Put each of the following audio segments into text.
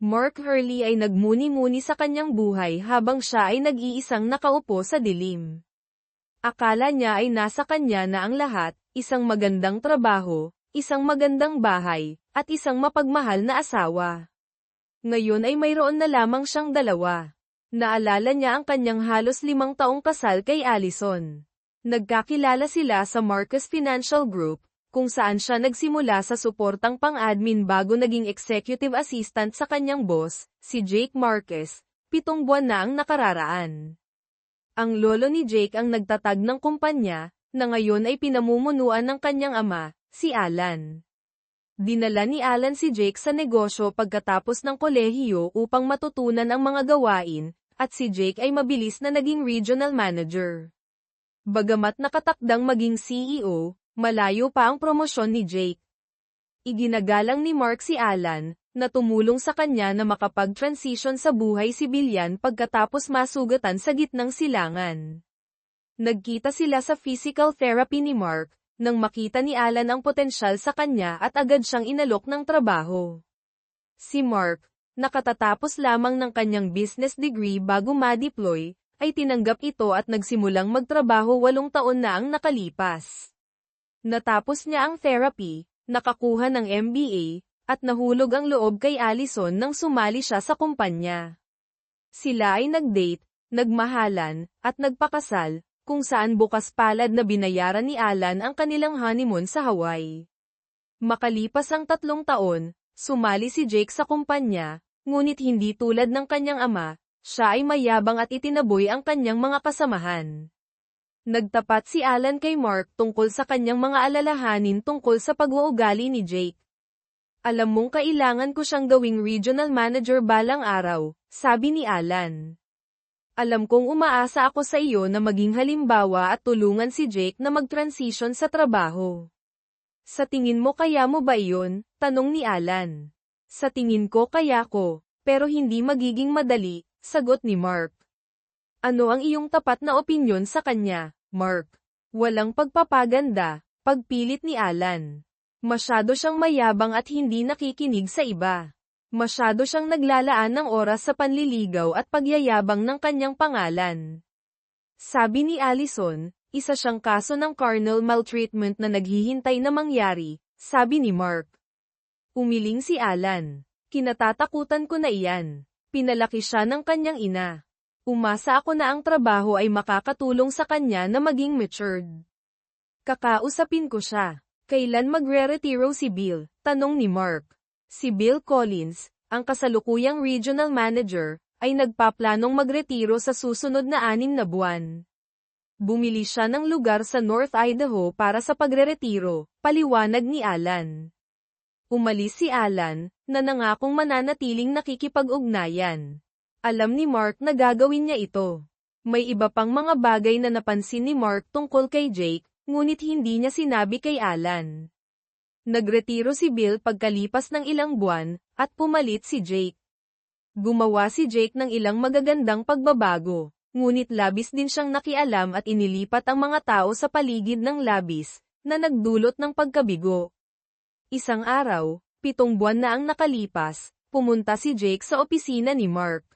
Mark Hurley ay nagmuni-muni sa kanyang buhay habang siya ay nag-iisang nakaupo sa dilim. Akala niya ay nasa kanya na ang lahat, isang magandang trabaho, isang magandang bahay, at isang mapagmahal na asawa. Ngayon ay mayroon na lamang siyang dalawa. Naalala niya ang kanyang halos 5 taong kasal kay Allison. Nagkakilala sila sa Marcus Financial Group, kung saan siya nagsimula sa suportang pang-admin bago naging executive assistant sa kanyang boss, si Jake Marcus, 7 buwan na ang nakararaan. Ang lolo ni Jake ang nagtatag ng kumpanya, na ngayon ay pinamumunuan ng kanyang ama, si Alan. Dinala ni Alan si Jake sa negosyo pagkatapos ng kolehiyo upang matutunan ang mga gawain, at si Jake ay mabilis na naging regional manager. Bagamat nakatakdang maging CEO, malayo pa ang promosyon ni Jake. Iginagalang ni Mark si Alan, na tumulong sa kanya na makapag-transition sa buhay sibilyan pagkatapos masugatan sa gitnang silangan. Nagkita sila sa physical therapy ni Mark, nang makita ni Alan ang potensyal sa kanya at agad siyang inalok ng trabaho. Si Mark, nakatatapos lamang ng kanyang business degree bago ma-deploy, ay tinanggap ito at nagsimulang magtrabaho 8 taon na ang nakalipas. Natapos niya ang therapy, nakakuha ng MBA, at nahulog ang loob kay Allison nang sumali siya sa kumpanya. Sila ay nag-date, nagmahalan, at nagpakasal, kung saan bukas palad na binayaran ni Alan ang kanilang honeymoon sa Hawaii. Makalipas ang 3 taon, sumali si Jake sa kumpanya, ngunit hindi tulad ng kanyang ama, siya ay mayabang at itinaboy ang kanyang mga kasamahan. Nagtapat si Alan kay Mark tungkol sa kanyang mga alalahanin tungkol sa pag-uugali ni Jake. Alam mong kailangan ko siyang gawing regional manager balang araw, sabi ni Alan. Alam kong umaasa ako sa iyo na maging halimbawa at tulungan si Jake na mag-transition sa trabaho. Sa tingin mo kaya mo ba iyon? Tanong ni Alan. Sa tingin ko kaya ko, pero hindi magiging madali, sagot ni Mark. Ano ang iyong tapat na opinyon sa kanya, Mark? Walang pagpapaganda, pagpilit ni Alan. Masyado siyang mayabang at hindi nakikinig sa iba. Masyado siyang naglalaan ng oras sa panliligaw at pagyayabang ng kanyang pangalan. Sabi ni Allison, isa siyang kaso ng carnal maltreatment na naghihintay na mangyari, sabi ni Mark. Umiling si Alan. Kinatatakutan ko na iyan. Pinalaki siya ng kanyang ina. Umasa ako na ang trabaho ay makakatulong sa kanya na maging matured. Kakausapin ko siya. Kailan magre-retiro si Bill? Tanong ni Mark. Si Bill Collins, ang kasalukuyang regional manager, ay nagpaplanong magretiro sa susunod na 6 na buwan. Bumili siya ng lugar sa North Idaho para sa pagre-retiro, paliwanag ni Alan. Umalis si Alan, na nangakong mananatiling nakikipag-ugnayan. Alam ni Mark na gagawin niya ito. May iba pang mga bagay na napansin ni Mark tungkol kay Jake, ngunit hindi niya sinabi kay Alan. Nagretiro si Bill pagkalipas ng ilang buwan, at pumalit si Jake. Gumawa si Jake ng ilang magagandang pagbabago, ngunit labis din siyang nakialam at inilipat ang mga tao sa paligid ng labis, na nagdulot ng pagkabigo. Isang araw, 7 buwan na ang nakalipas, pumunta si Jake sa opisina ni Mark.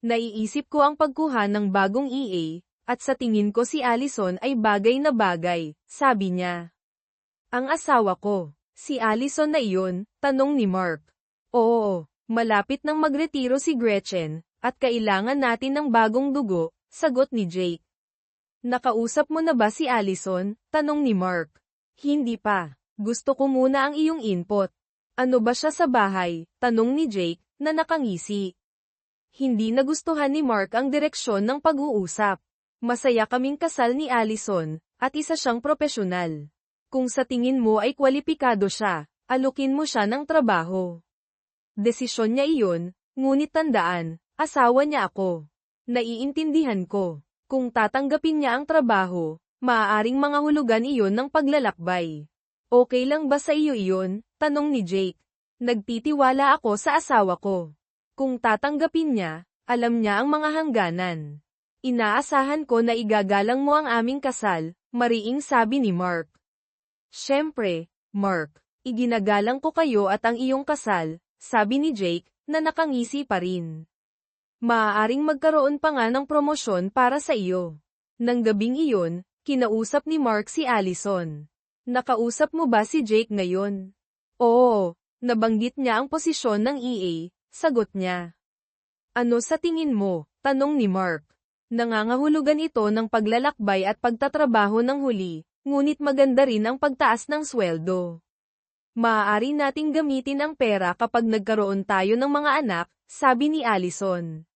Naiisip ko ang pagkuha ng bagong EA, at sa tingin ko si Allison ay bagay na bagay, sabi niya. Ang asawa ko, si Allison na iyon, tanong ni Mark. Oo, malapit nang magretiro si Gretchen, at kailangan natin ng bagong dugo, sagot ni Jake. Nakausap mo na ba si Allison? Tanong ni Mark. Hindi pa. Gusto ko muna ang iyong input. Ano ba siya sa bahay? Tanong ni Jake, na nakangisi. Hindi nagustuhan ni Mark ang direksyon ng pag-uusap. Masaya kaming kasal ni Allison, at isa siyang propesyonal. Kung sa tingin mo ay kwalipikado siya, alukin mo siya ng trabaho. Desisyon niya iyon, ngunit tandaan, asawa niya ako. Naiintindihan ko. Kung tatanggapin niya ang trabaho, maaaring mangahulugan iyon ng paglalakbay. Okay lang ba sa iyo iyon? Tanong ni Jake. Nagtitiwala ako sa asawa ko. Kung tatanggapin niya, alam niya ang mga hangganan. Inaasahan ko na igagalang mo ang aming kasal, mariing sabi ni Mark. Siyempre, Mark, iginagalang ko kayo at ang iyong kasal, sabi ni Jake, na nakangisi pa rin. Maaaring magkaroon pa nga ng promosyon para sa iyo. Nang gabing iyon, kinausap ni Mark si Allison. Nakausap mo ba si Jake ngayon? Oo, nabanggit niya ang posisyon ng EA, sagot niya. Ano sa tingin mo? Tanong ni Mark. Nangangahulugan ito ng paglalakbay at pagtatrabaho ng huli, ngunit maganda rin ang pagtaas ng sweldo. Maaari nating gamitin ang pera kapag nagkaroon tayo ng mga anak, sabi ni Allison.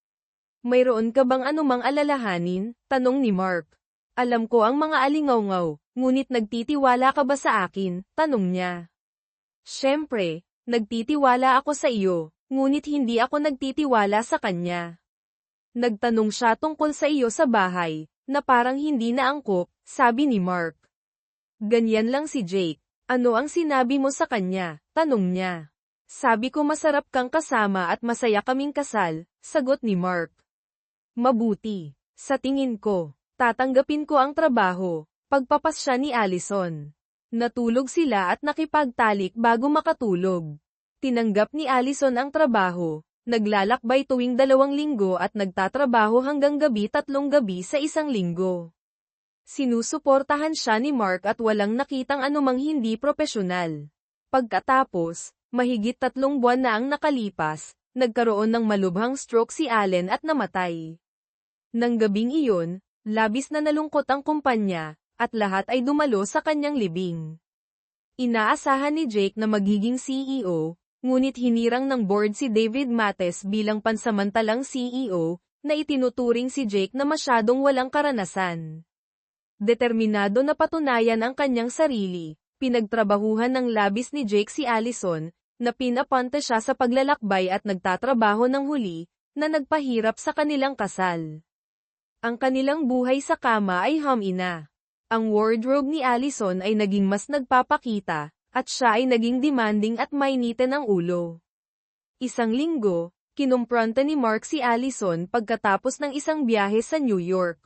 Mayroon ka bang anumang alalahanin? Tanong ni Mark. Alam ko ang mga alingaw-ngaw, ngunit nagtitiwala ka ba sa akin? Tanong niya. Siyempre, nagtitiwala ako sa iyo, ngunit hindi ako nagtitiwala sa kanya. Nagtanong siya tungkol sa iyo sa bahay, na parang hindi naangkop, sabi ni Mark. Ganyan lang si Jake. Ano ang sinabi mo sa kanya? Tanong niya. Sabi ko masarap kang kasama at masaya kaming kasal, sagot ni Mark. Mabuti. Sa tingin ko, tatanggapin ko ang trabaho, pagpapasya ni Allison. Natulog sila at nakipagtalik bago makatulog. Tinanggap ni Allison ang trabaho, naglalakbay tuwing 2 linggo at nagtatrabaho hanggang gabi 3 gabi sa 1 linggo. Sinusuportahan siya ni Mark at walang nakitang anumang hindi propesyonal. Pagkatapos, mahigit 3 buwan na ang nakalipas, nagkaroon ng malubhang stroke si Allen at namatay. Nang gabing iyon, labis na nalungkot ang kumpanya, at lahat ay dumalo sa kanyang libing. Inaasahan ni Jake na magiging CEO, ngunit hinirang ng board si David Mattes bilang pansamantalang CEO, na itinuturing si Jake na masyadong walang karanasan. Determinado na patunayan ang kanyang sarili, pinagtrabahuhan ng labis ni Jake si Allison, na pinapunta siya sa paglalakbay at nagtatrabaho ng huli, na nagpahirap sa kanilang kasal. Ang kanilang buhay sa kama ay hum-ina. Ang wardrobe ni Allison ay naging mas nagpapakita, at siya ay naging demanding at mainitin ang ulo. 1 linggo, kinumpronta ni Mark si Allison pagkatapos ng isang biyahe sa New York.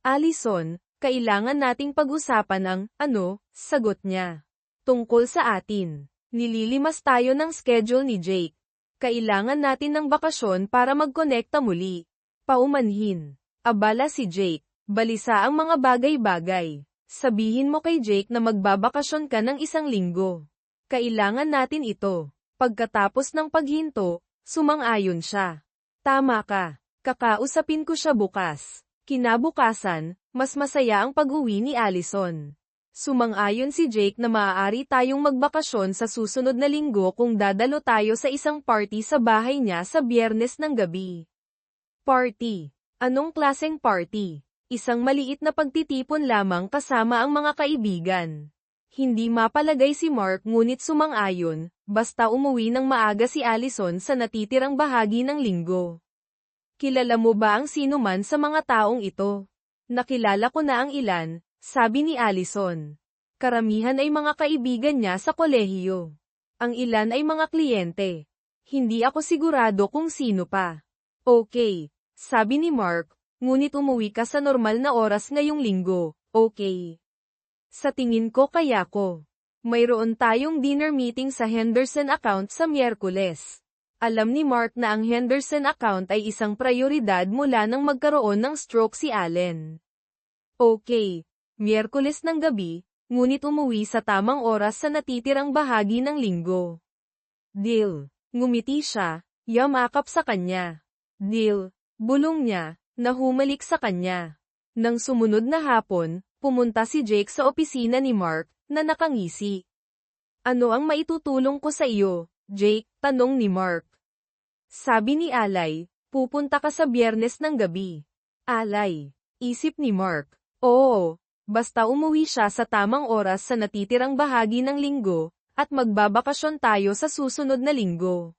Allison, kailangan nating pag-usapan ang, ano, sagot niya. Tungkol sa atin. Nililimas tayo ng schedule ni Jake. Kailangan natin ng bakasyon para magkonekta muli. Paumanhin. Abala si Jake. Balisa ang mga bagay-bagay. Sabihin mo kay Jake na magbabakasyon ka ng 1 linggo. Kailangan natin ito. Pagkatapos ng paghinto, sumang-ayon siya. Tama ka. Kakausapin ko siya bukas. Kinabukasan, mas masaya ang pag-uwi ni Allison. Sumang-ayon si Jake na maaari tayong magbakasyon sa susunod na linggo kung dadalo tayo sa isang party sa bahay niya sa Biyernes ng gabi. Party. Anong klaseng party? Isang maliit na pagtitipon lamang kasama ang mga kaibigan. Hindi mapalagay si Mark ngunit sumang-ayon, basta umuwi ng maaga si Allison sa natitirang bahagi ng linggo. Kilala mo ba ang sino man sa mga taong ito? Nakilala ko na ang ilan, sabi ni Allison. Karamihan ay mga kaibigan niya sa kolehiyo. Ang ilan ay mga kliyente. Hindi ako sigurado kung sino pa. Okay, sabi ni Mark, ngunit umuwi ka sa normal na oras ngayong linggo, okay? Sa tingin ko kaya ko. Mayroon tayong dinner meeting sa Henderson account sa Miyerkules. Alam ni Mark na ang Henderson account ay isang prioridad mula nang magkaroon ng stroke si Allen. Okay, Miyerkules ng gabi, ngunit umuwi sa tamang oras sa natitirang bahagi ng linggo. Deal. Ngumiti siya, yamakap sa kanya. Deal. Bulong niya, na humalik sa kanya. Nang sumunod na hapon, pumunta si Jake sa opisina ni Mark, na nakangisi. Ano ang maitutulong ko sa iyo, Jake? Tanong ni Mark. Sabi ni Alay, pupunta ka sa Biyernes ng gabi. Alay. Isip ni Mark. Oo, basta umuwi siya sa tamang oras sa natitirang bahagi ng linggo, at magbabakasyon tayo sa susunod na linggo.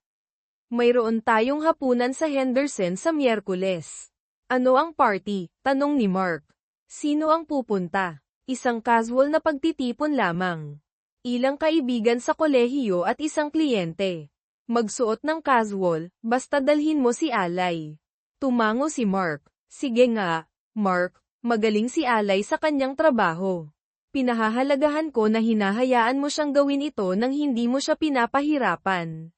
Mayroon tayong hapunan sa Henderson sa Miyerkules. Ano ang party? Tanong ni Mark. Sino ang pupunta? Isang casual na pagtitipon lamang. Ilang kaibigan sa kolehiyo at isang kliyente. Magsuot ng casual, basta dalhin mo si Alay. Tumango si Mark. Sige nga, Mark, magaling si Alay sa kanyang trabaho. Pinahahalagahan ko na hinahayaan mo siyang gawin ito nang hindi mo siya pinapahirapan.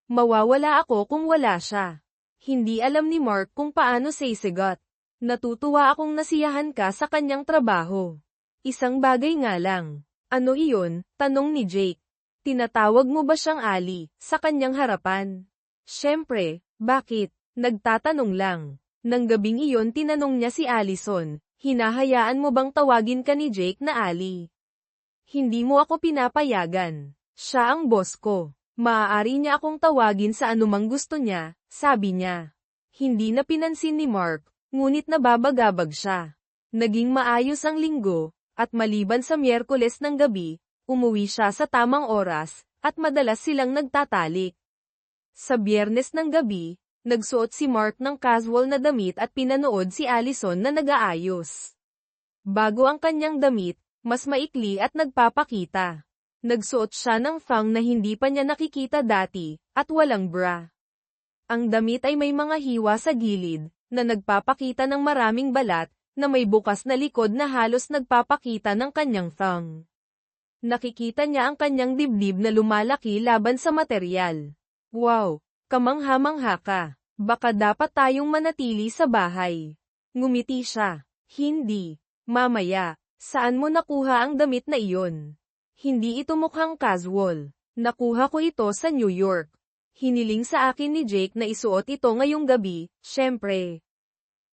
Mawawala ako kung wala siya. Hindi alam ni Mark kung paano sisigot. Natutuwa akong nasiyahan ka sa kanyang trabaho. Isang bagay nga lang. Ano iyon? Tanong ni Jake. Tinatawag mo ba siyang Ali, sa kanyang harapan? Siyempre, bakit? Nagtatanong lang. Nang gabing iyon tinanong niya si Allison, hinahayaan mo bang tawagin ka ni Jake na Ali? Hindi mo ako pinapayagan. Siya ang boss ko. Maaari niya akong tawagin sa anumang gusto niya, sabi niya. Hindi na pinansin ni Mark, ngunit nababagabag siya. Naging maayos ang linggo, at maliban sa Miyerkules ng gabi, umuwi siya sa tamang oras, at madalas silang nagtatalik. Sa Biyernes ng gabi, nagsuot si Mark ng casual na damit at pinanood si Allison na nag-aayos. Bago ang kanyang damit, mas maikli at nagpapakita. Nagsuot siya ng thong na hindi pa niya nakikita dati, at walang bra. Ang damit ay may mga hiwa sa gilid, na nagpapakita ng maraming balat, na may bukas na likod na halos nagpapakita ng kanyang thong. Nakikita niya ang kanyang dibdib na lumalaki laban sa materyal. Wow! Kamangha-mangha ka. Baka dapat tayong manatili sa bahay. Ngumiti siya. Hindi. Mamaya. Saan mo nakuha ang damit na iyon? Hindi ito mukhang casual. Nakuha ko ito sa New York. Hiniling sa akin ni Jake na isuot ito ngayong gabi, syempre.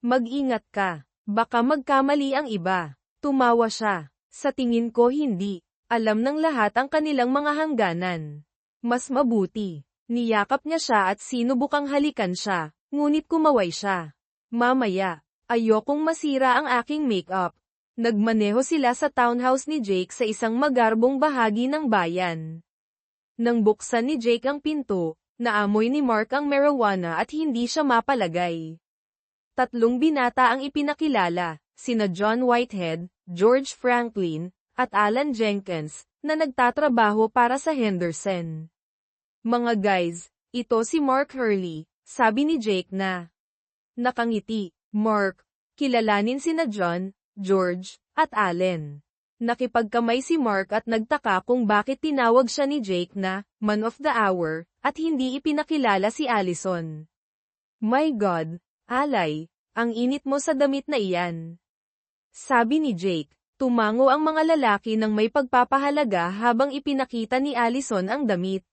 Mag-ingat ka. Baka magkamali ang iba. Tumawa siya. Sa tingin ko hindi. Alam ng lahat ang kanilang mga hangganan. Mas mabuti. Niyakap niya siya at sinubukang halikan siya, ngunit kumaway siya. Mamaya. Ayokong masira ang aking makeup. Nagmaneho sila sa townhouse ni Jake sa isang magarbong bahagi ng bayan. Nang buksan ni Jake ang pinto, naamoy ni Mark ang marijuana at hindi siya mapalagay. 3 binata ang ipinakilala, sina John Whitehead, George Franklin, at Alan Jenkins, na nagtatrabaho para sa Henderson. Mga guys, ito si Mark Hurley, sabi ni Jake na. Nakangiti, Mark, kilalanin sina John, George, at Allen. Nakipagkamay si Mark at nagtaka kung bakit tinawag siya ni Jake na Man of the Hour, at hindi ipinakilala si Allison. My God, Alay, ang init mo sa damit na iyan. Sabi ni Jake, tumango ang mga lalaki ng may pagpapahalaga habang ipinakita ni Allison ang damit.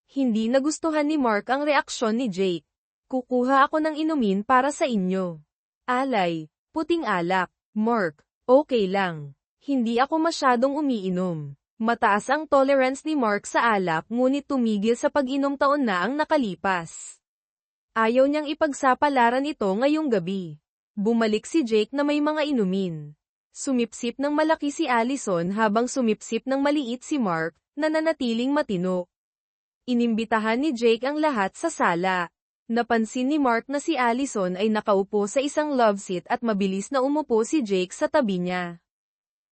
Hindi nagustuhan ni Mark ang reaksyon ni Jake. Kukuha ako ng inumin para sa inyo. Alay, puting alak. Mark, okay lang. Hindi ako masyadong umiinom. Mataas ang tolerance ni Mark sa alak ngunit tumigil sa pag-inom taon na ang nakalipas. Ayaw niyang ipagsapalaran ito ngayong gabi. Bumalik si Jake na may mga inumin. Sumipsip ng malaki si Allison habang sumipsip ng maliit si Mark, na nanatiling matino. Inimbitahan ni Jake ang lahat sa sala. Napansin ni Mark na si Allison ay nakaupo sa isang love seat at mabilis na umupo si Jake sa tabi niya.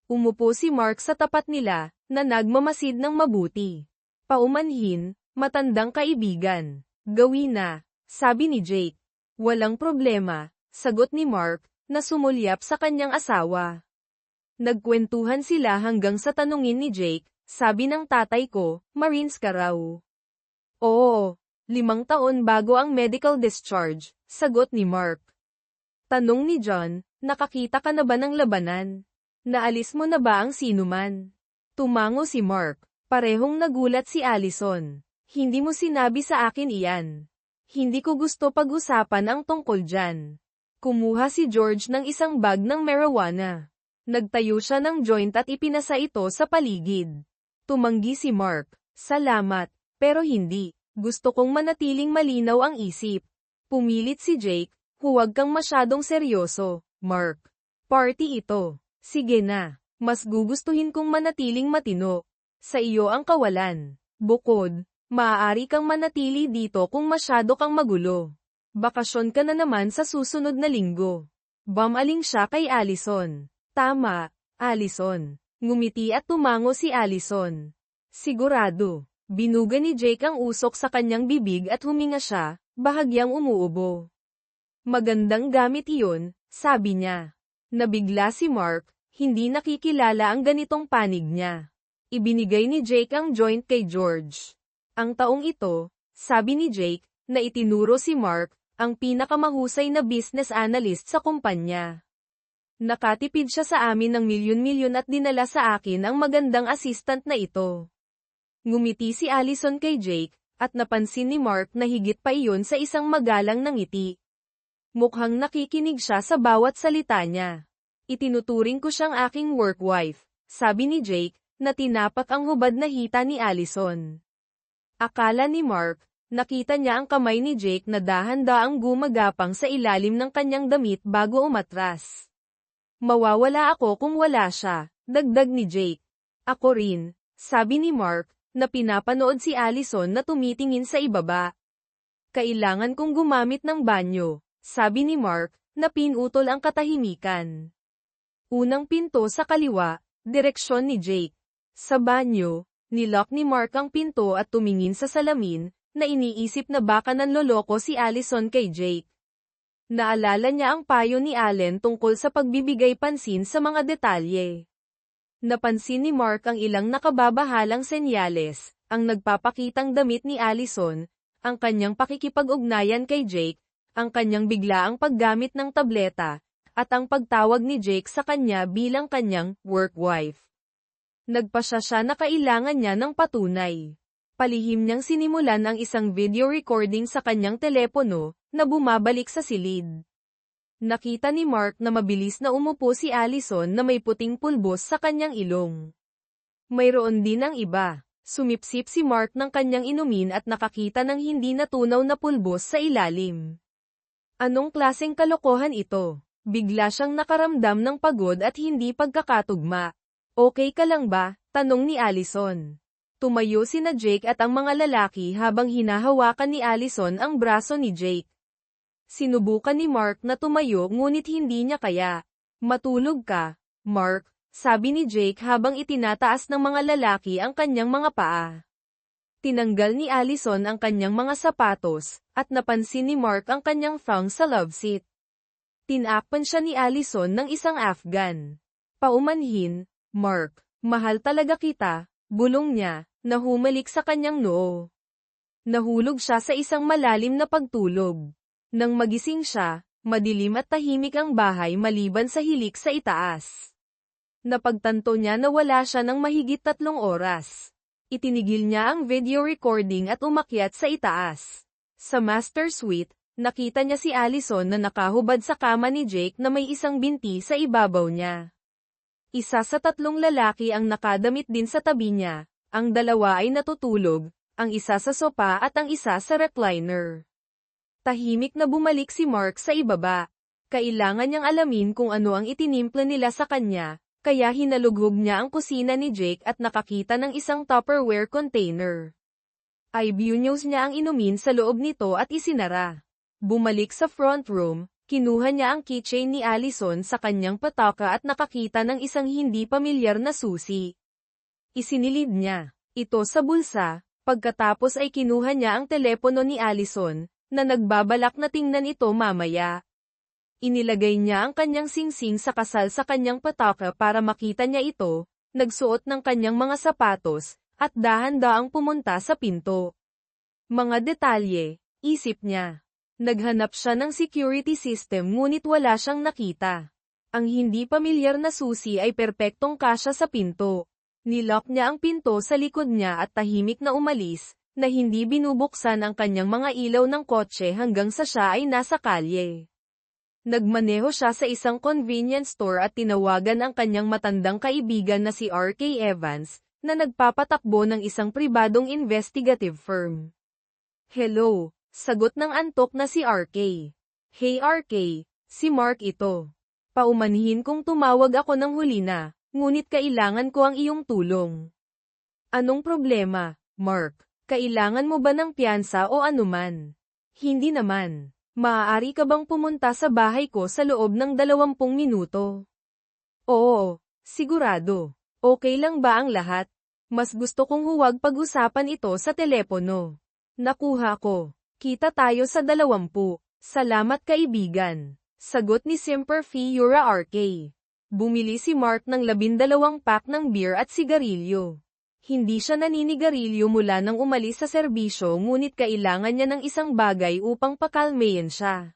Umupo si Mark sa tapat nila, na nagmamasid ng mabuti. Paumanhin, matandang kaibigan. Gawin na, sabi ni Jake. Walang problema, sagot ni Mark, na sumulyap sa kanyang asawa. Nagkwentuhan sila hanggang sa tanungin ni Jake, sabi ng tatay ko, Marines ka raw. Oo. 5 taon bago ang medical discharge, sagot ni Mark. Tanong ni John, nakakita ka na ba ng labanan? Naalis mo na ba ang sinuman? Tumango si Mark. Parehong nagulat si Allison. Hindi mo sinabi sa akin iyan. Hindi ko gusto pag-usapan ang tungkol dyan. Kumuha si George ng isang bag ng marijuana. Nagtayo siya ng joint at ipinasa ito sa paligid. Tumanggi si Mark. Salamat, pero hindi. Gusto kong manatiling malinaw ang isip. Pumilit si Jake, huwag kang masyadong seryoso, Mark. Party ito. Sige na. Mas gugustuhin kong manatiling matino. Sa iyo ang kawalan. Bukod, maaari kang manatili dito kung masyado kang magulo. Bakasyon ka na naman sa susunod na linggo. Bumaling siya kay Allison. Tama, Allison. Ngumiti at tumango si Allison. Sigurado. Binuga ni Jake ang usok sa kanyang bibig at huminga siya, bahagyang umuubo. Magandang gamit iyon, sabi niya. Nabigla si Mark, hindi nakikilala ang ganitong panig niya. Ibinigay ni Jake ang joint kay George. Ang taong ito, sabi ni Jake, na itinuro si Mark, ang pinakamahusay na business analyst sa kumpanya. Nakatipid siya sa amin ng milyon-milyon at dinala sa akin ang magandang assistant na ito. Ngumiti si Allison kay Jake, at napansin ni Mark na higit pa iyon sa isang magalang na ngiti. Mukhang nakikinig siya sa bawat salita niya. Itinuturing ko siyang aking work wife, sabi ni Jake, na tinapak ang hubad na hita ni Allison. Akala ni Mark, nakita niya ang kamay ni Jake na dahan-daang gumagapang sa ilalim ng kanyang damit bago umatras. Mawawala ako kung wala siya, dagdag ni Jake. Ako rin, sabi ni Mark, na pinapanood si Allison na tumitingin sa ibaba. Kailangan kong gumamit ng banyo, sabi ni Mark, na pinutol ang katahimikan. Unang pinto sa kaliwa, direksyon ni Jake. Sa banyo, nilock ni Mark ang pinto at tumingin sa salamin, na iniisip na baka nanloloko si Allison kay Jake. Naalala niya ang payo ni Allen tungkol sa pagbibigay pansin sa mga detalye. Napansin ni Mark ang ilang nakababahalang senyales, ang nagpapakitang damit ni Allison, ang kanyang pakikipag-ugnayan kay Jake, ang kanyang biglaang paggamit ng tableta, at ang pagtawag ni Jake sa kanya bilang kanyang work wife. Nagpasya siya na kailangan niya ng patunay. Palihim niyang sinimulan ang isang video recording sa kanyang telepono, na bumabalik sa silid. Nakita ni Mark na mabilis na umupo si Allison na may puting pulbos sa kanyang ilong. Mayroon din ang iba. Sumipsip si Mark ng kanyang inumin at nakakita ng hindi natunaw na pulbos sa ilalim. Anong klaseng kalokohan ito? Bigla siyang nakaramdam ng pagod at hindi pagkakatugma. Okay ka lang ba? Tanong ni Allison. Tumayo sina Jake at ang mga lalaki habang hinahawakan ni Allison ang braso ni Jake. Sinubukan ni Mark na tumayo ngunit hindi niya kaya. Matulog ka, Mark, sabi ni Jake habang itinataas ng mga lalaki ang kanyang mga paa. Tinanggal ni Allison ang kanyang mga sapatos, at napansin ni Mark ang kanyang thong sa love seat. Tinakpan siya ni Allison ng isang Afghan. Paumanhin, Mark, mahal talaga kita. Bulong niya, na humalik sa kanyang noo. Nahulog siya sa isang malalim na pagtulog. Nang magising siya, madilim at tahimik ang bahay maliban sa hilik sa itaas. Napagtanto niya na wala siya ng mahigit 3 oras. Itinigil niya ang video recording at umakyat sa itaas. Sa master suite, nakita niya si Allison na nakahubad sa kama ni Jake na may isang binti sa ibabaw niya. Isa sa 3 lalaki ang nakadamit din sa tabi niya, ang 2 ay natutulog, ang isa sa sopa at ang isa sa recliner. Tahimik na bumalik si Mark sa ibaba. Kailangan niyang alamin kung ano ang itinimpla nila sa kanya, kaya hinalughog niya ang kusina ni Jake at nakakita ng isang Tupperware container. Ibinuhos niya ang inumin sa loob nito at isinara. Bumalik sa front room. Kinuha niya ang keychain ni Allison sa kanyang pataka at nakakita ng isang hindi pamilyar na susi. Isinilid niya ito sa bulsa, pagkatapos ay kinuha niya ang telepono ni Allison, na nagbabalak na tingnan ito mamaya. Inilagay niya ang kanyang singsing sa kasal sa kanyang pataka para makita niya ito, nagsuot ng kanyang mga sapatos, at dahan-daang pumunta sa pinto. Mga detalye, isip niya. Naghanap siya ng security system ngunit wala siyang nakita. Ang hindi pamilyar na susi ay perpektong kasya sa pinto. Nilock niya ang pinto sa likod niya at tahimik na umalis, na hindi binubuksan ang kanyang mga ilaw ng kotse hanggang sa siya ay nasa kalye. Nagmaneho siya sa isang convenience store at tinawagan ang kanyang matandang kaibigan na si R.K. Evans, na nagpapatakbo ng isang pribadong investigative firm. Hello. Sagot ng antok na si RK. Hey RK, si Mark ito. Paumanhin kong tumawag ako ng huli na, ngunit kailangan ko ang iyong tulong. Anong problema, Mark? Kailangan mo ba ng piyansa o anuman? Hindi naman. Maaari ka bang pumunta sa bahay ko sa loob ng 20 minuto? Oo, sigurado. Okay lang ba ang lahat? Mas gusto kong huwag pag-usapan ito sa telepono. Nakuha ko. Kita tayo sa 20. Salamat kaibigan. Sagot ni Semper Fiura RK. Bumili si Mark ng 12 pack ng beer at sigarilyo. Hindi siya naninigarilyo mula nang umalis sa serbisyo ngunit kailangan niya ng isang bagay upang pakalmayin siya.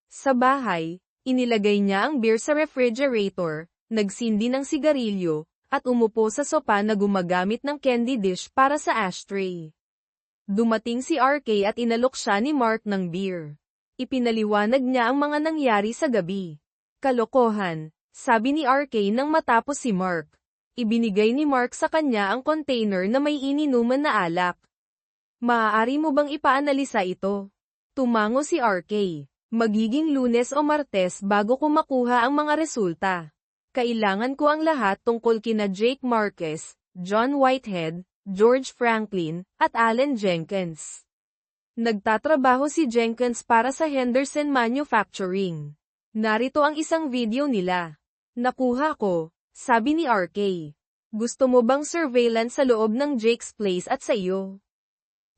Sa bahay, inilagay niya ang beer sa refrigerator, nagsindi ng sigarilyo, at umupo sa sopa na gumagamit ng candy dish para sa ashtray. Dumating si RK at inalok siya ni Mark ng beer. Ipinaliwanag niya ang mga nangyari sa gabi. Kalokohan, sabi ni RK nang matapos si Mark. Ibinigay ni Mark sa kanya ang container na may ininuman na alak. Maaari mo bang ipaanalisa ito? Tumango si RK. Magiging Lunes o Martes bago ko makuha ang mga resulta. Kailangan ko ang lahat tungkol kina Jake Marquez, John Whitehead, George Franklin, at Allen Jenkins. Nagtatrabaho si Jenkins para sa Henderson Manufacturing. Narito ang isang video nila. Nakuha ko. Sabi ni RK. Gusto mo bang surveillance sa loob ng Jake's place at sa iyo?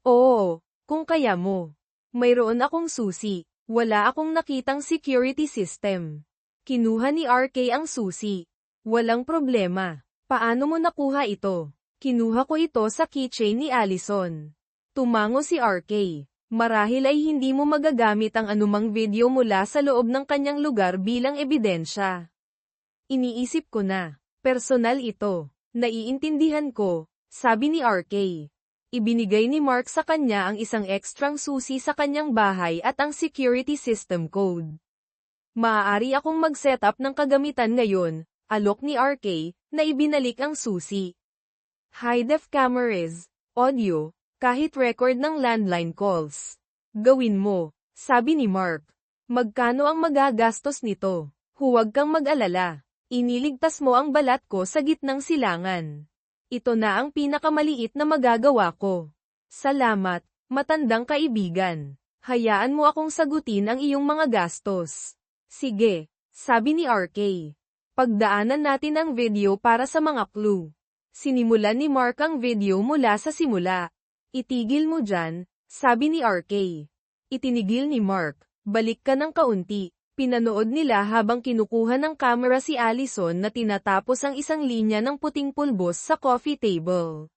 Oo, kung kaya mo. Mayroon akong susi. Wala akong nakitang security system. Kinuha ni RK ang susi. Walang problema. Paano mo nakuha ito? Kinuha ko ito sa keychain ni Allison. Tumango si RK. Marahil ay hindi mo magagamit ang anumang video mula sa loob ng kanyang lugar bilang ebidensya. Iniisip ko na. Personal ito. Naiintindihan ko, sabi ni RK. Ibinigay ni Mark sa kanya ang isang ekstrang susi sa kanyang bahay at ang security system code. Maaari akong mag-setup ng kagamitan ngayon, alok ni RK, na ibinalik ang susi. High-def cameras, audio, kahit record ng landline calls. Gawin mo, sabi ni Mark. Magkano ang magagastos nito? Huwag kang mag-alala. Iniligtas mo ang balat ko sa gitnang silangan. Ito na ang pinakamaliit na magagawa ko. Salamat, matandang kaibigan. Hayaan mo akong sagutin ang iyong mga gastos. Sige, sabi ni RK. Pagdaanan natin ang video para sa mga clue. Sinimulan ni Mark ang video mula sa simula. Itigil mo dyan, sabi ni RK. Itinigil ni Mark. Balik ka ng kaunti. Pinanood nila habang kinukuha ng kamera si Allison na tinatapos ang isang linya ng puting pulbos sa coffee table.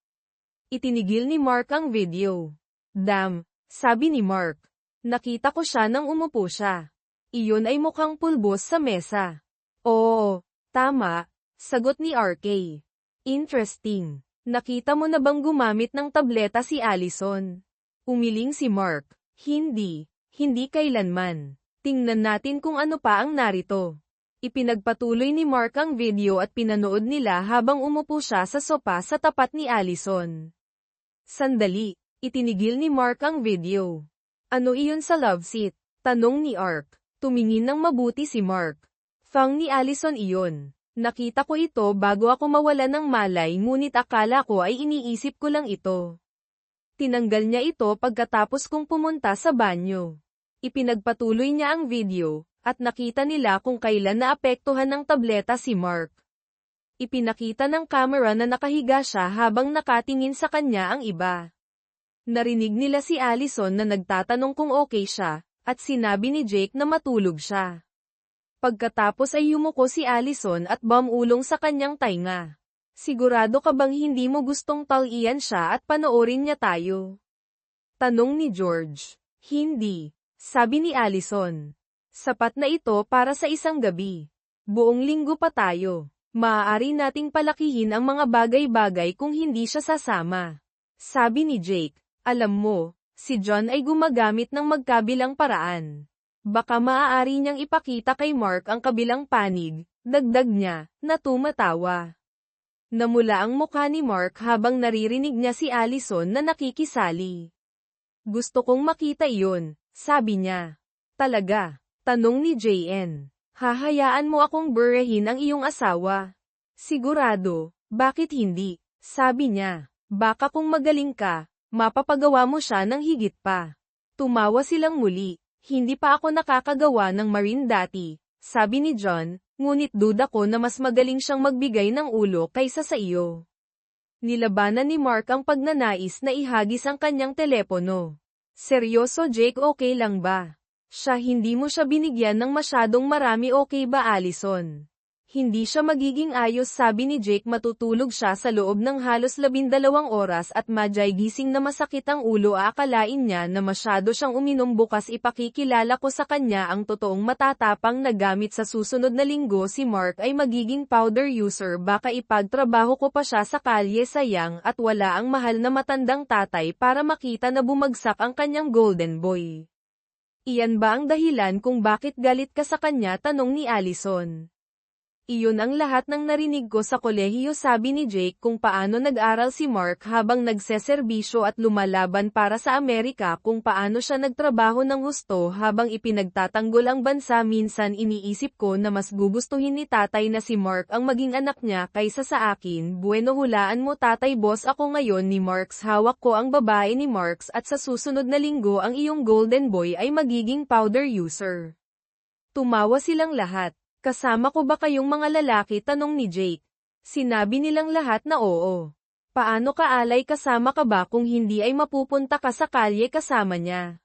Itinigil ni Mark ang video. Damn, sabi ni Mark. Nakita ko siya nang umupo siya. Iyon ay mukhang pulbos sa mesa. Oo, tama, sagot ni RK. Interesting. Nakita mo na bang gumamit ng tableta si Allison? Umiling si Mark. Hindi kailanman. Tingnan natin kung ano pa ang narito. Ipinagpatuloy ni Mark ang video at pinanood nila habang umupo siya sa sopa sa tapat ni Allison. Sandali, itinigil ni Mark ang video. Ano iyon sa love seat? Tanong ni Ark. Tumingin ng mabuti si Mark. Fang ni Allison iyon. Nakita ko ito bago ako mawala ng malay ngunit akala ko ay iniisip ko lang ito. Tinanggal niya ito pagkatapos kong pumunta sa banyo. Ipinagpatuloy niya ang video, at nakita nila kung kailan naapektuhan ng tableta si Mark. Ipinakita ng camera na nakahiga siya habang nakatingin sa kanya ang iba. Narinig nila si Allison na nagtatanong kung okay siya, at sinabi ni Jake na matulog siya. Pagkatapos ay yumuko si Allison at bumulong sa kanyang tainga. Sigurado ka bang hindi mo gustong talian siya at panoorin niya tayo? Tanong ni George. Hindi. Sabi ni Allison. Sapat na ito para sa isang gabi. Buong linggo pa tayo. Maaari nating palakihin ang mga bagay-bagay kung hindi siya sasama. Sabi ni Jake. Alam mo, si John ay gumagamit ng magkabilang paraan. Baka maaari niyang ipakita kay Mark ang kabilang panig, dagdag niya, na tumatawa. Namula ang mukha ni Mark habang naririnig niya si Allison na nakikisali. Gusto kong makita iyon. Sabi niya. Talaga? Tanong ni JN. Hahayaan mo akong burehin ang iyong asawa? Sigurado, bakit hindi? Sabi niya. Baka kung magaling ka, mapapagawa mo siya ng higit pa. Tumawa silang muli. Hindi pa ako nakakagawa ng marine dati, sabi ni John, ngunit duda ko na mas magaling siyang magbigay ng ulo kaysa sa iyo. Nilabanan ni Mark ang pagnanais na ihagis ang kanyang telepono. Seryoso Jake, okay lang ba? Siya, hindi mo siya binigyan ng masyadong marami, okay ba Allison? Hindi siya magiging ayos, sabi ni Jake. Matutulog siya sa loob ng halos 12 oras at madyay gising na masakit ang ulo. Aakalain niya na masyado siyang uminom. Bukas ipakikilala ko sa kanya ang totoong matatapang na gamit. Sa susunod na linggo si Mark ay magiging powder user. Baka ipagtrabaho ko pa siya sa kalye. Sayang at wala ang mahal na matandang tatay para makita na bumagsak ang kanyang golden boy. Iyan ba ang dahilan kung bakit galit ka sa kanya? Tanong ni Allison. Iyon ang lahat ng narinig ko sa kolehiyo, sabi ni Jake. Kung paano nag-aral si Mark habang nagseserbisyo at lumalaban para sa Amerika, kung paano siya nagtrabaho ng husto habang ipinagtatanggol ang bansa. Minsan iniisip ko na mas gugustuhin ni tatay na si Mark ang maging anak niya kaysa sa akin. Bueno, hulaan mo tatay. Boss ako ngayon ni Marks. Hawak ko ang babae ni Marks at sa susunod na linggo ang iyong golden boy ay magiging powder user. Tumawa silang lahat. Kasama ko ba kayong mga lalaki? Tanong ni Jake. Sinabi nilang lahat na oo. Paano ka, Alay? Kasama ka ba? Kung hindi ay mapupunta ka sa kalye kasama niya.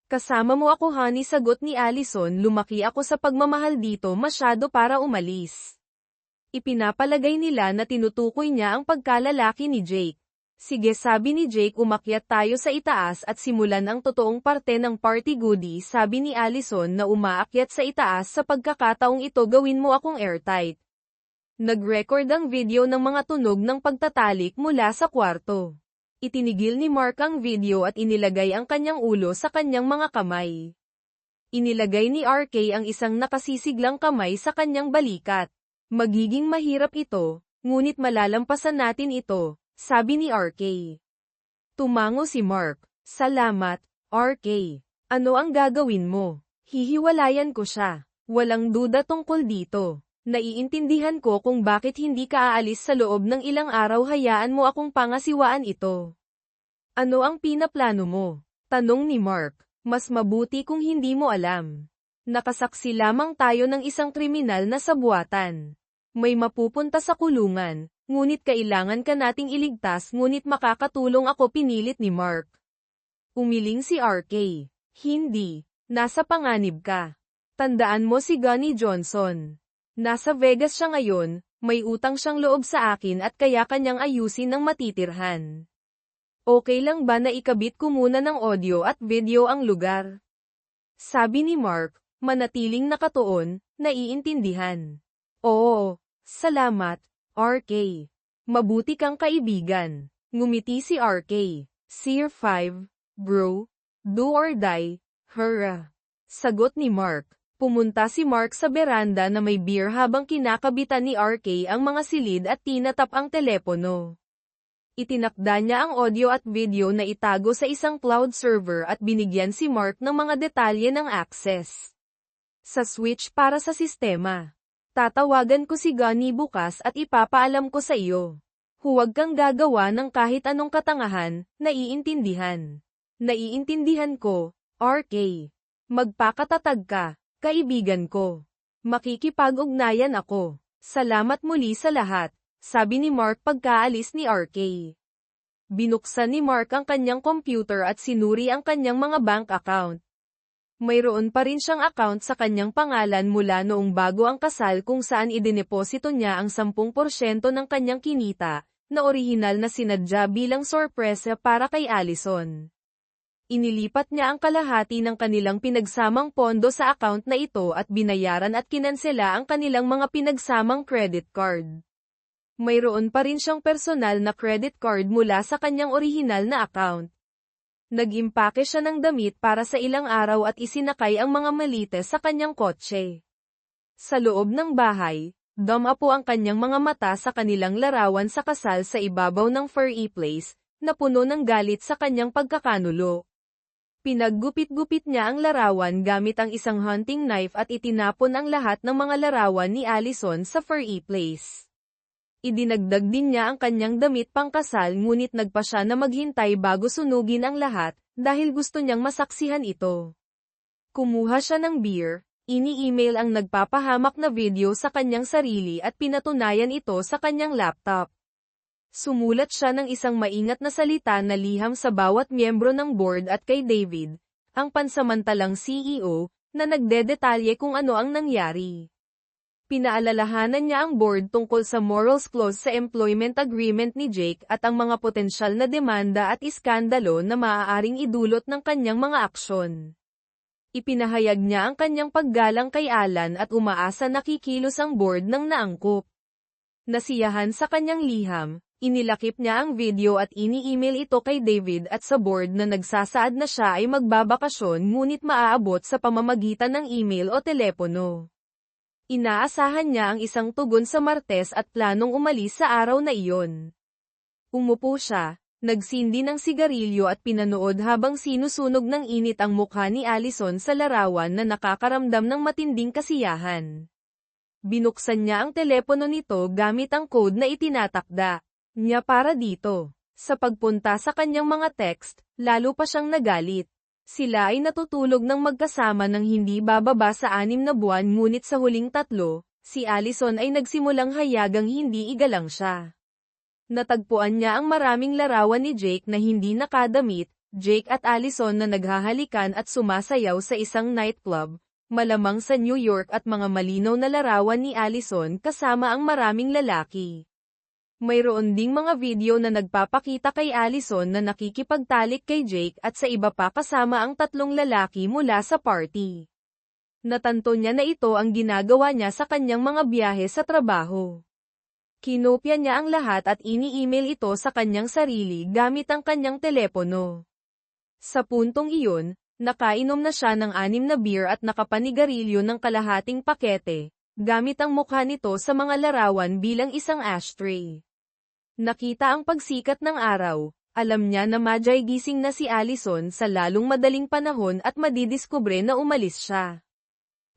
Kasama mo ako, honey, sagot ni Allison. Lumaki ako sa pagmamahal dito masyado para umalis. Ipinapalagay nila na tinutukoy niya ang pagkalalaki ni Jake. Sige, sabi ni Jake. Umakyat tayo sa itaas at simulan ang totoong parte ng party goodie. Sabi ni Allison na umaakyat sa itaas. Sa pagkakataong ito gawin mo akong airtight. Nag-record ang video ng mga tunog ng pagtatalik mula sa kwarto. Itinigil ni Mark ang video at inilagay ang kanyang ulo sa kanyang mga kamay. Inilagay ni RK ang isang nakasisiglang kamay sa kanyang balikat. Magiging mahirap ito, ngunit malalampasan natin ito. Sabi ni RK. Tumango si Mark. Salamat, RK. Ano ang gagawin mo? Hihiwalayan ko siya. Walang duda tungkol dito. Naiintindihan ko kung bakit hindi ka aalis sa loob ng ilang araw. Hayaan mo akong pangasiwaan ito. Ano ang pinaplano mo? Tanong ni Mark. Mas mabuti kung hindi mo alam. Nakasaksi lamang tayo ng isang kriminal na sabuatan. May mapupunta sa kulungan. Ngunit kailangan ka nating iligtas. Ngunit makakatulong ako, pinilit ni Mark. Umiling si RK. Hindi. Nasa panganib ka. Tandaan mo si Gunny Johnson. Nasa Vegas siya ngayon, may utang siyang loob sa akin at kaya kanyang ayusin ng matitirhan. Okay lang ba na ikabit ko muna ng audio at video ang lugar? Sabi ni Mark, manatiling nakatuon, naiintindihan. Oo, salamat. RK. Mabuti kang kaibigan. Ngumiti si RK. Tier 5, bro. Do or die. Hurrah. Sagot ni Mark. Pumunta si Mark sa beranda na may beer habang kinakabitan ni RK ang mga silid at tinatap ang telepono. Itinakda niya ang audio at video na itago sa isang cloud server at binigyan si Mark ng mga detalye ng access sa switch para sa sistema. Tatawagan ko si Gunny bukas at ipapaalam ko sa iyo. Huwag kang gagawa ng kahit anong katangahan, naiintindihan. Naiintindihan ko, RK. Magpakatatag ka, kaibigan ko. Makikipag-ugnayan ako. Salamat muli sa lahat, sabi ni Mark pagkaalis ni RK. Binuksan ni Mark ang kanyang computer at sinuri ang kanyang mga bank account. Mayroon pa rin siyang account sa kanyang pangalan mula noong bago ang kasal kung saan idineposito niya ang 10% ng kanyang kinita, na orihinal na sinadya bilang sorpresa para kay Allison. Inilipat niya ang kalahati ng kanilang pinagsamang pondo sa account na ito at binayaran at kinansela ang kanilang mga pinagsamang credit card. Mayroon pa rin siyang personal na credit card mula sa kanyang orihinal na account. Nag-impake siya ng damit para sa ilang araw at isinakay ang mga malites sa kanyang kotse. Sa loob ng bahay, dumapo ang kanyang mga mata sa kanilang larawan sa kasal sa ibabaw ng furry place, na puno ng galit sa kanyang pagkakanulo. Pinaggupit-gupit niya ang larawan gamit ang isang hunting knife at itinapon ang lahat ng mga larawan ni Allison sa furry place. Idinagdag din niya ang kanyang damit pangkasal ngunit nagpa siya na maghintay bago sunugin ang lahat, dahil gusto niyang masaksihan ito. Kumuha siya ng beer, ini-email ang nagpapahamak na video sa kanyang sarili at pinatunayan ito sa kanyang laptop. Sumulat siya ng isang maingat na salita na liham sa bawat miyembro ng board at kay David, ang pansamantalang CEO, na nagdedetalye kung ano ang nangyari. Pinaalalahanan niya ang board tungkol sa morals clause sa employment agreement ni Jake at ang mga potensyal na demanda at iskandalo na maaaring idulot ng kanyang mga aksyon. Ipinahayag niya ang kanyang paggalang kay Alan at umaasa na kikilos ang board ng naangkop. Nasiyahan sa kanyang liham, inilakip niya ang video at ini-email ito kay David at sa board na nagsasaad na siya ay magbabakasyon ngunit maaabot sa pamamagitan ng email o telepono. Inaasahan niya ang isang tugon sa Martes at planong umalis sa araw na iyon. Umupo siya, nagsindi ng sigarilyo at pinanood habang sinusunog ng init ang mukha ni Allison sa larawan na nakakaramdam ng matinding kasiyahan. Binuksan niya ang telepono nito gamit ang code na itinatakda niya para dito. Sa pagpunta sa kanyang mga text, lalo pa siyang nagalit. Sila ay natutulog ng magkasama ng hindi bababa sa 6 na buwan ngunit sa huling 3, si Allison ay nagsimulang hayagang hindi igalang siya. Natagpuan niya ang maraming larawan ni Jake na hindi nakadamit, Jake at Allison na naghahalikan at sumasayaw sa isang nightclub, malamang sa New York at mga malinaw na larawan ni Allison kasama ang maraming lalaki. Mayroon ding mga video na nagpapakita kay Allison na nakikipagtalik kay Jake at sa iba pa kasama ang 3 lalaki mula sa party. Natanto niya na ito ang ginagawa niya sa kanyang mga biyahe sa trabaho. Kinopya niya ang lahat at ini-email ito sa kanyang sarili gamit ang kanyang telepono. Sa puntong iyon, nakainom na siya ng 6 na beer at nakapanigarilyo ng kalahating pakete, gamit ang mukha nito sa mga larawan bilang isang ashtray. Nakita ang pagsikat ng araw, alam niya na madyay gising na si Allison sa lalong madaling panahon at madidiskubre na umalis siya.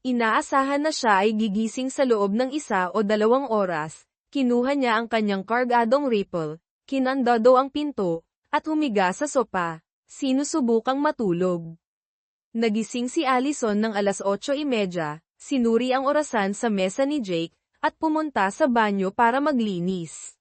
Inaasahan na siya ay gigising sa loob ng 1 o 2 oras, kinuha niya ang kanyang kargadong rifle, kinandado ang pinto, at humiga sa sopa, sinusubukang matulog. Nagising si Allison ng 8:30, sinuri ang orasan sa mesa ni Jake, at pumunta sa banyo para maglinis.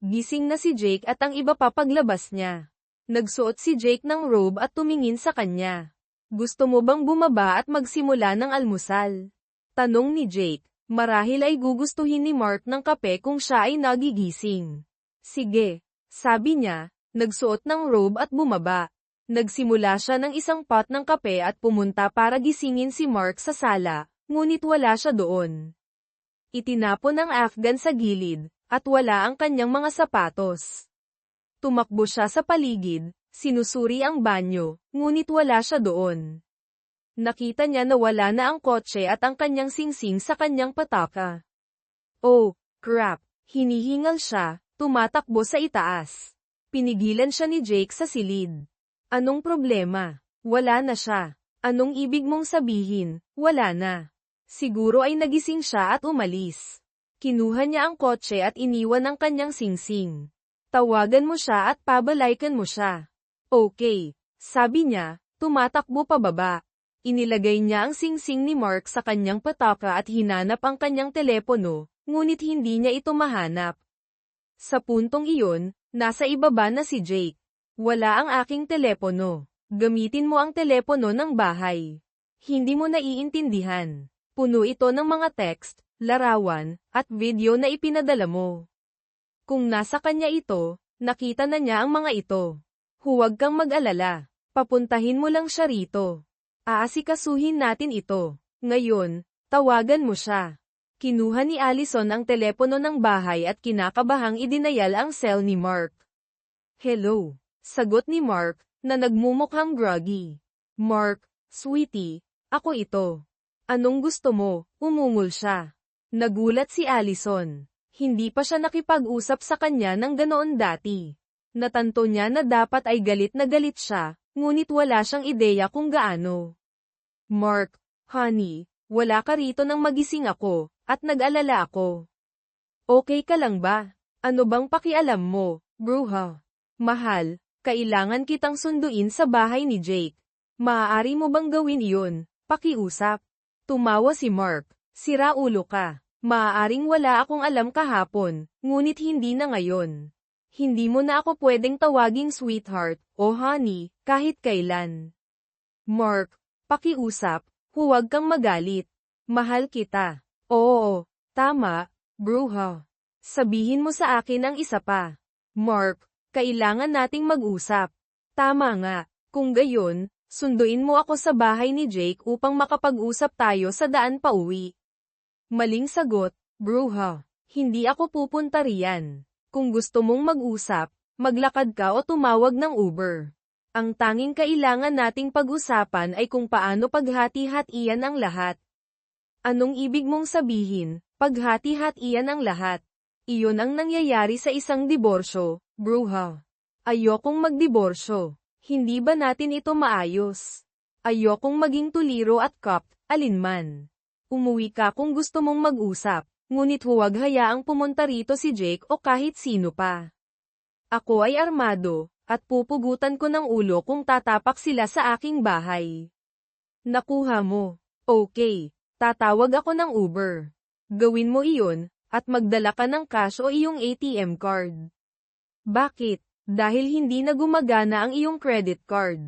Gising na si Jake at ang iba pa paglabas niya. Nagsuot si Jake ng robe at tumingin sa kanya. Gusto mo bang bumaba at magsimula ng almusal? Tanong ni Jake. Marahil ay gugustuhin ni Mark ng kape kung siya ay nagigising. Sige, sabi niya, nagsuot ng robe at bumaba. Nagsimula siya ng isang pot ng kape at pumunta para gisingin si Mark sa sala, ngunit wala siya doon. Itinapon ang Afghan sa gilid, at wala ang kanyang mga sapatos. Tumakbo siya sa paligid, sinusuri ang banyo, ngunit wala siya doon. Nakita niya na wala na ang kotse at ang kanyang singsing sa kanyang pataka. Oh, crap! Hinihingal siya, tumatakbo sa itaas. Pinigilan siya ni Jake sa silid. Anong problema? Wala na siya. Anong ibig mong sabihin? Wala na. Siguro ay nagising siya at umalis. Kinuha niya ang kotse at iniwan ang kanyang singsing. Tawagan mo siya at pabalaykan mo siya. Okay, sabi niya, tumatakbo pababa. Inilagay niya ang singsing ni Mark sa kanyang pataka at hinanap ang kanyang telepono, ngunit hindi niya ito mahanap. Sa puntong iyon, nasa ibaba na si Jake. Wala ang aking telepono. Gamitin mo ang telepono ng bahay. Hindi mo naiintindihan. Puno ito ng mga text, larawan, at video na ipinadala mo. Kung nasa kanya ito, nakita na niya ang mga ito. Huwag kang mag-alala. Papuntahin mo lang siya rito. Aasikasuhin natin ito. Ngayon, tawagan mo siya. Kinuha ni Allison ang telepono ng bahay at kinakabahang idinayal ang cell ni Mark. Hello. Sagot ni Mark, na nagmumukhang groggy. Mark, sweetie, ako ito. Anong gusto mo? Umungol siya. Nagulat si Allison. Hindi pa siya nakipag-usap sa kanya ng ganoon dati. Natanto niya na dapat ay galit na galit siya, ngunit wala siyang ideya kung gaano. Mark, honey, wala ka rito nang magising ako, at nag-alala ako. Okay ka lang ba? Ano bang pakialam mo, bruha? Mahal, kailangan kitang sunduin sa bahay ni Jake. Maaari mo bang gawin iyon? Pakiusap. Tumawa si Mark. Sira ulo ka. Maaaring wala akong alam kahapon, ngunit hindi na ngayon. Hindi mo na ako pwedeng tawaging sweetheart, o honey, kahit kailan. Mark, pakiusap, huwag kang magalit. Mahal kita. Oo, Tama, bruha. Sabihin mo sa akin ang isa pa. Mark, kailangan nating mag-usap. Tama nga, kung gayon, sunduin mo ako sa bahay ni Jake upang makapag-usap tayo sa daan pauwi. Maling sagot, bruha. Hindi ako pupunta riyan. Kung gusto mong mag-usap, maglakad ka o tumawag ng Uber. Ang tanging kailangan nating pag-usapan ay kung paano paghati-hatian ang lahat. Anong ibig mong sabihin, paghati-hatian ang lahat? Iyon ang nangyayari sa isang diborsyo, bruha. Ayokong magdiborsyo. Hindi ba natin ito maayos? Ayokong maging tuliro at cop, alinman. Umuwi ka kung gusto mong mag-usap, ngunit huwag hayaang pumunta rito si Jake o kahit sino pa. Ako ay armado, at pupugutan ko ng ulo kung tatapak sila sa aking bahay. Nakuha mo. Okay. Tatawag ako ng Uber. Gawin mo iyon, at magdala ka ng cash o iyong ATM card. Bakit? Dahil hindi na gumagana ang iyong credit card.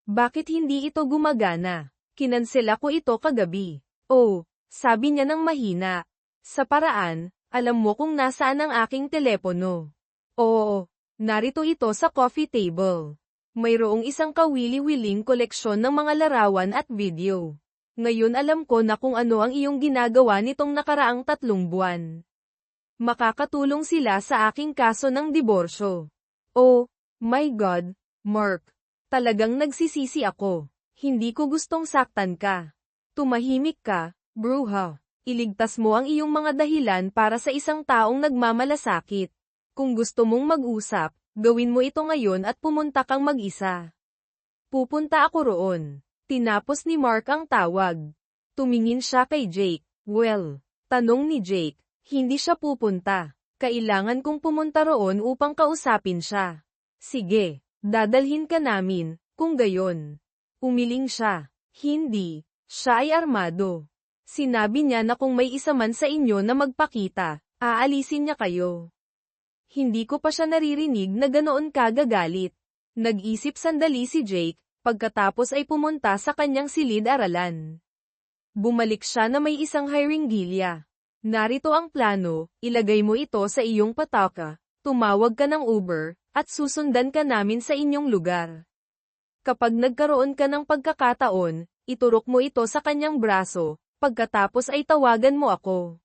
Bakit hindi ito gumagana? Kinansela ko ito kagabi. Oh, sabi niya ng mahina. Sa paraan, alam mo kung nasaan ang aking telepono. Oo, narito ito sa coffee table. Mayroong isang kawili-wiling koleksyon ng mga larawan at video. Ngayon alam ko na kung ano ang iyong ginagawa nitong nakaraang 3 buwan. Makakatulong sila sa aking kaso ng diborsyo. Oh, my God, Mark. Talagang nagsisisi ako. Hindi ko gustong saktan ka. Tumahimik ka, bruha. Iligtas mo ang iyong mga dahilan para sa isang taong nagmamalasakit. Kung gusto mong mag-usap, gawin mo ito ngayon at pumunta kang mag-isa. Pupunta ako roon. Tinapos ni Mark ang tawag. Tumingin siya kay Jake. Well, tanong ni Jake, hindi siya pupunta. Kailangan kong pumunta roon upang kausapin siya. Sige, dadalhin ka namin, kung gayon. Umiling siya. Hindi, siya ay armado. Sinabi niya na kung may isa man sa inyo na magpakita, aalisin niya kayo. Hindi ko pa siya naririnig na ganoon kagagalit. Nag-isip sandali si Jake, pagkatapos ay pumunta sa kanyang silid-aralan. Bumalik siya na may isang hiringgilya. Narito ang plano, ilagay mo ito sa iyong pataka, tumawag ka ng Uber, at susundan ka namin sa inyong lugar. Kapag nagkaroon ka ng pagkakataon, iturok mo ito sa kanyang braso, pagkatapos ay tawagan mo ako.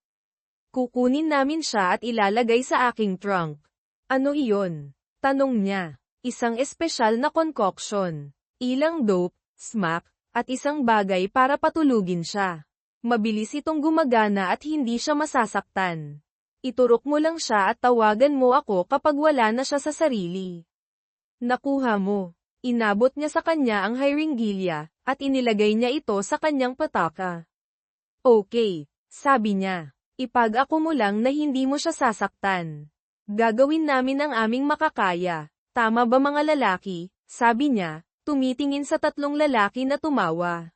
Kukunin namin siya at ilalagay sa aking trunk. Ano iyon? Tanong niya. Isang espesyal na concoction. Ilang dope, smack, at isang bagay para patulugin siya. Mabilis itong gumagana at hindi siya masasaktan. Iturok mo lang siya at tawagan mo ako kapag wala na siya sa sarili. Nakuha mo. Inabot niya sa kanya ang hiringgilya, at inilagay niya ito sa kanyang pataka. Okay, sabi niya. Ipag-ako mo lang na hindi mo siya sasaktan. Gagawin namin ang aming makakaya. Tama ba mga lalaki? Sabi niya. Tumitingin sa 3 lalaki na tumawa.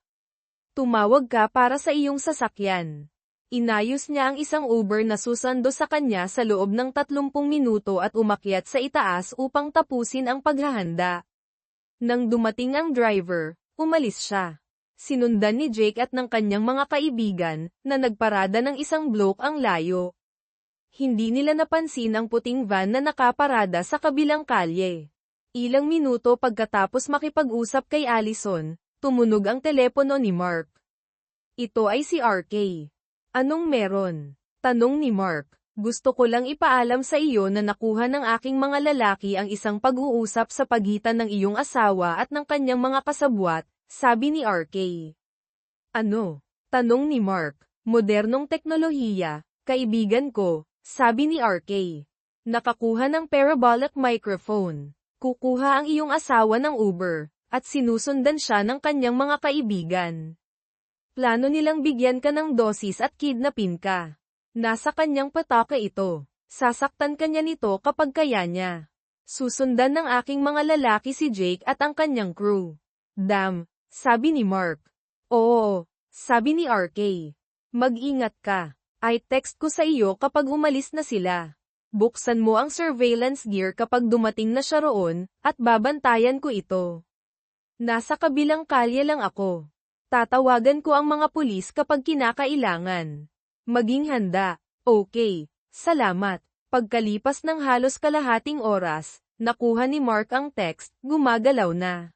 Tumawag ka para sa iyong sasakyan. Inayos niya ang isang Uber na susando sa kanya sa loob ng 30 minuto at umakyat sa itaas upang tapusin ang paghahanda. Nang dumating ang driver, umalis siya. Sinundan ni Jake at ng kanyang mga kaibigan, na nagparada ng isang block ang layo. Hindi nila napansin ang puting van na nakaparada sa kabilang kalye. Ilang minuto pagkatapos makipag-usap kay Allison, tumunog ang telepono ni Mark. Ito ay si RK. Anong meron? Tanong ni Mark. Gusto ko lang ipaalam sa iyo na nakuha ng aking mga lalaki ang isang pag-uusap sa pagitan ng iyong asawa at ng kanyang mga kasabwat, sabi ni RK. Ano? Tanong ni Mark. Modernong teknolohiya, kaibigan ko, sabi ni RK. Nakakuha ng parabolic microphone. Kukuha ang iyong asawa ng Uber, at sinusundan siya ng kanyang mga kaibigan. Plano nilang bigyan ka ng dosis at kidnapin ka. Nasa kanyang pataka ito. Sasaktan kanya nito kapag kaya niya. Susundan ng aking mga lalaki si Jake at ang kanyang crew. Damn, sabi ni Mark. Oo, sabi ni RK. Mag-ingat ka. I text ko sa iyo kapag umalis na sila. Buksan mo ang surveillance gear kapag dumating na siya roon, at babantayan ko ito. Nasa kabilang kalye lang ako. Tatawagan ko ang mga pulis kapag kinakailangan. Maging handa. Okay, salamat. Pagkalipas ng halos kalahating oras, nakuha ni Mark ang text, gumagalaw na.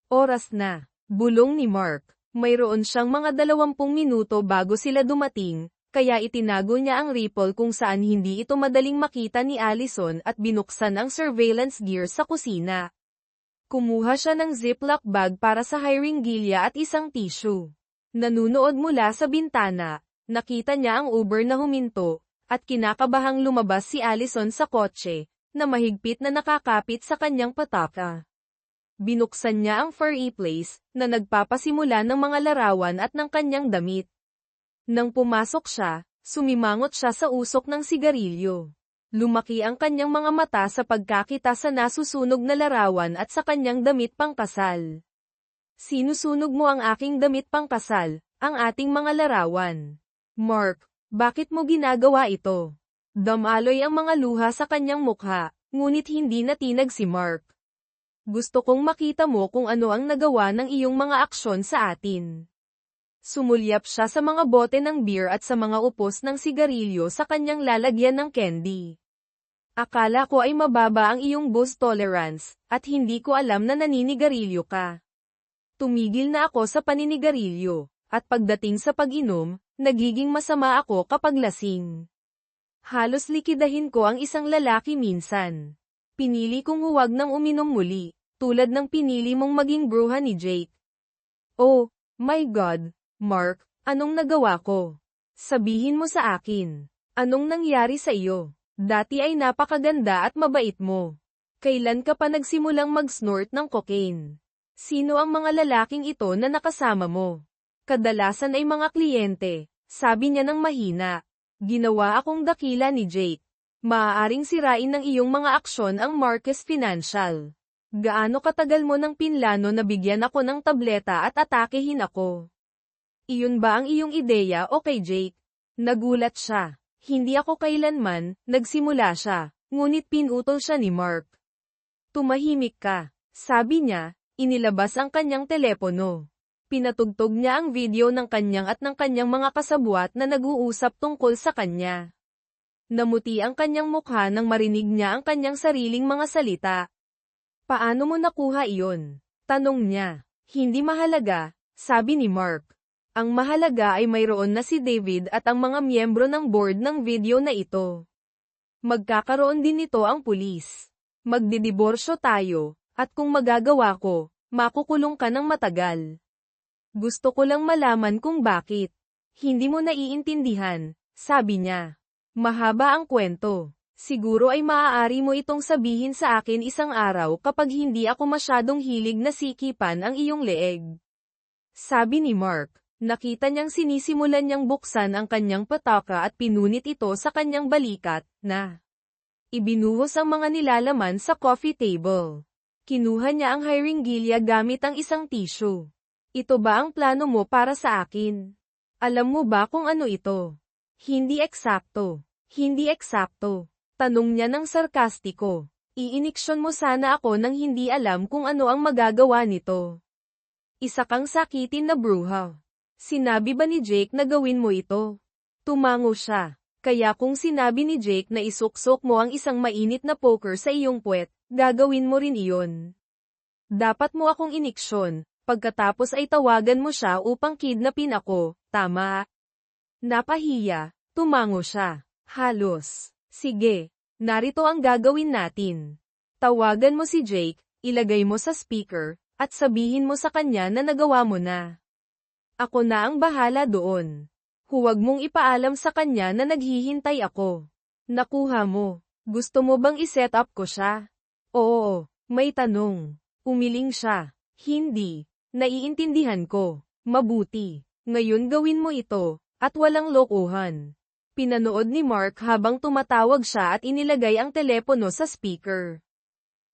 Oras na. Bulong ni Mark. Mayroon siyang mga 20 minuto bago sila dumating, kaya itinago niya ang ripple kung saan hindi ito madaling makita ni Allison at binuksan ang surveillance gear sa kusina. Kumuha siya ng ziplock bag para sa hiringilya at isang tissue. Nanunood mula sa bintana, nakita niya ang Uber na huminto, at kinakabahang lumabas si Allison sa kotse, na mahigpit na nakakapit sa kanyang pataka. Binuksan niya ang furry place, na nagpapasimula ng mga larawan at ng kanyang damit. Nang pumasok siya, sumimangot siya sa usok ng sigarilyo. Lumaki ang kanyang mga mata sa pagkakita sa nasusunog na larawan at sa kanyang damit pangkasal. Sinusunog mo ang aking damit pangkasal, ang ating mga larawan. Mark, bakit mo ginagawa ito? Damaloy ang mga luha sa kanyang mukha, ngunit hindi natinag si Mark. Gusto kong makita mo kung ano ang nagawa ng iyong mga aksyon sa atin. Sumulyap siya sa mga bote ng beer at sa mga upos ng sigarilyo sa kanyang lalagyan ng candy. Akala ko ay mababa ang iyong booze tolerance, at hindi ko alam na naninigarilyo ka. Tumigil na ako sa paninigarilyo, at pagdating sa pag-inom, nagiging masama ako kapag lasing. Halos likidahin ko ang isang lalaki minsan. Pinili kong huwag nang uminom muli, tulad ng pinili mong maging bruha ni Jake. Oh, my God, Mark, anong nagawa ko? Sabihin mo sa akin. Anong nangyari sa iyo? Dati ay napakaganda at mabait mo. Kailan ka pa nagsimulang mag-snort ng cocaine? Sino ang mga lalaking ito na nakasama mo? Kadalasan ay mga kliyente, sabi niya ng mahina. Ginawa akong dakila ni Jake. Maaaring sirain ng iyong mga aksyon ang Marcus Financial. Gaano katagal mo nang pinlano na bigyan ako ng tableta at atakehin ako? Iyon ba ang iyong ideya o kay Jake? Nagulat siya. Hindi ako kailanman, nagsimula siya, ngunit pinutol siya ni Mark. Tumahimik ka, sabi niya, inilabas ang kanyang telepono. Pinatugtog niya ang video ng kanyang at ng kanyang mga kasabwat na nag-uusap tungkol sa kanya. Namuti ang kanyang mukha nang marinig niya ang kanyang sariling mga salita. Paano mo nakuha iyon? Tanong niya. Hindi mahalaga, sabi ni Mark. Ang mahalaga ay mayroon na si David at ang mga miyembro ng board ng video na ito. Magkakaroon din nito ang pulis. Magdidiborsyo tayo, at kung magagawa ko, makukulong ka ng matagal. Gusto ko lang malaman kung bakit. Hindi mo naiintindihan, sabi niya. Mahaba ang kwento. Siguro ay maaari mo itong sabihin sa akin isang araw kapag hindi ako masyadong hilig na sikipan ang iyong leeg. Sabi ni Mark. Nakita niyang sinisimulan niyang buksan ang kanyang pataka at pinunit ito sa kanyang balikat, na ibinuhos ang mga nilalaman sa coffee table. Kinuha niya ang hiringilya gamit ang isang tissue. Ito ba ang plano mo para sa akin? Alam mo ba kung ano ito? Hindi eksakto. Hindi eksakto. Tanong niya ng sarkastiko. Iiniksyon mo sana ako nang hindi alam kung ano ang magagawa nito. Isa kang sakitin na bruha. Sinabi ba ni Jake na gawin mo ito? Tumango siya. Kaya kung sinabi ni Jake na isuksok mo ang isang mainit na poker sa iyong puwet, gagawin mo rin iyon. Dapat mo akong iniksyon, pagkatapos ay tawagan mo siya upang kidnapin ako, tama? Napahiya, tumango siya. Halos. Sige, narito ang gagawin natin. Tawagan mo si Jake, ilagay mo sa speaker, at sabihin mo sa kanya na nagawa mo na. Ako na ang bahala doon. Huwag mong ipaalam sa kanya na naghihintay ako. Nakuha mo. Gusto mo bang iset up ko siya? Oo, may tanong. Umiling siya. Hindi. Naiintindihan ko. Mabuti. Ngayon gawin mo ito, at walang lokohan. Pinanood ni Mark habang tumatawag siya at inilagay ang telepono sa speaker.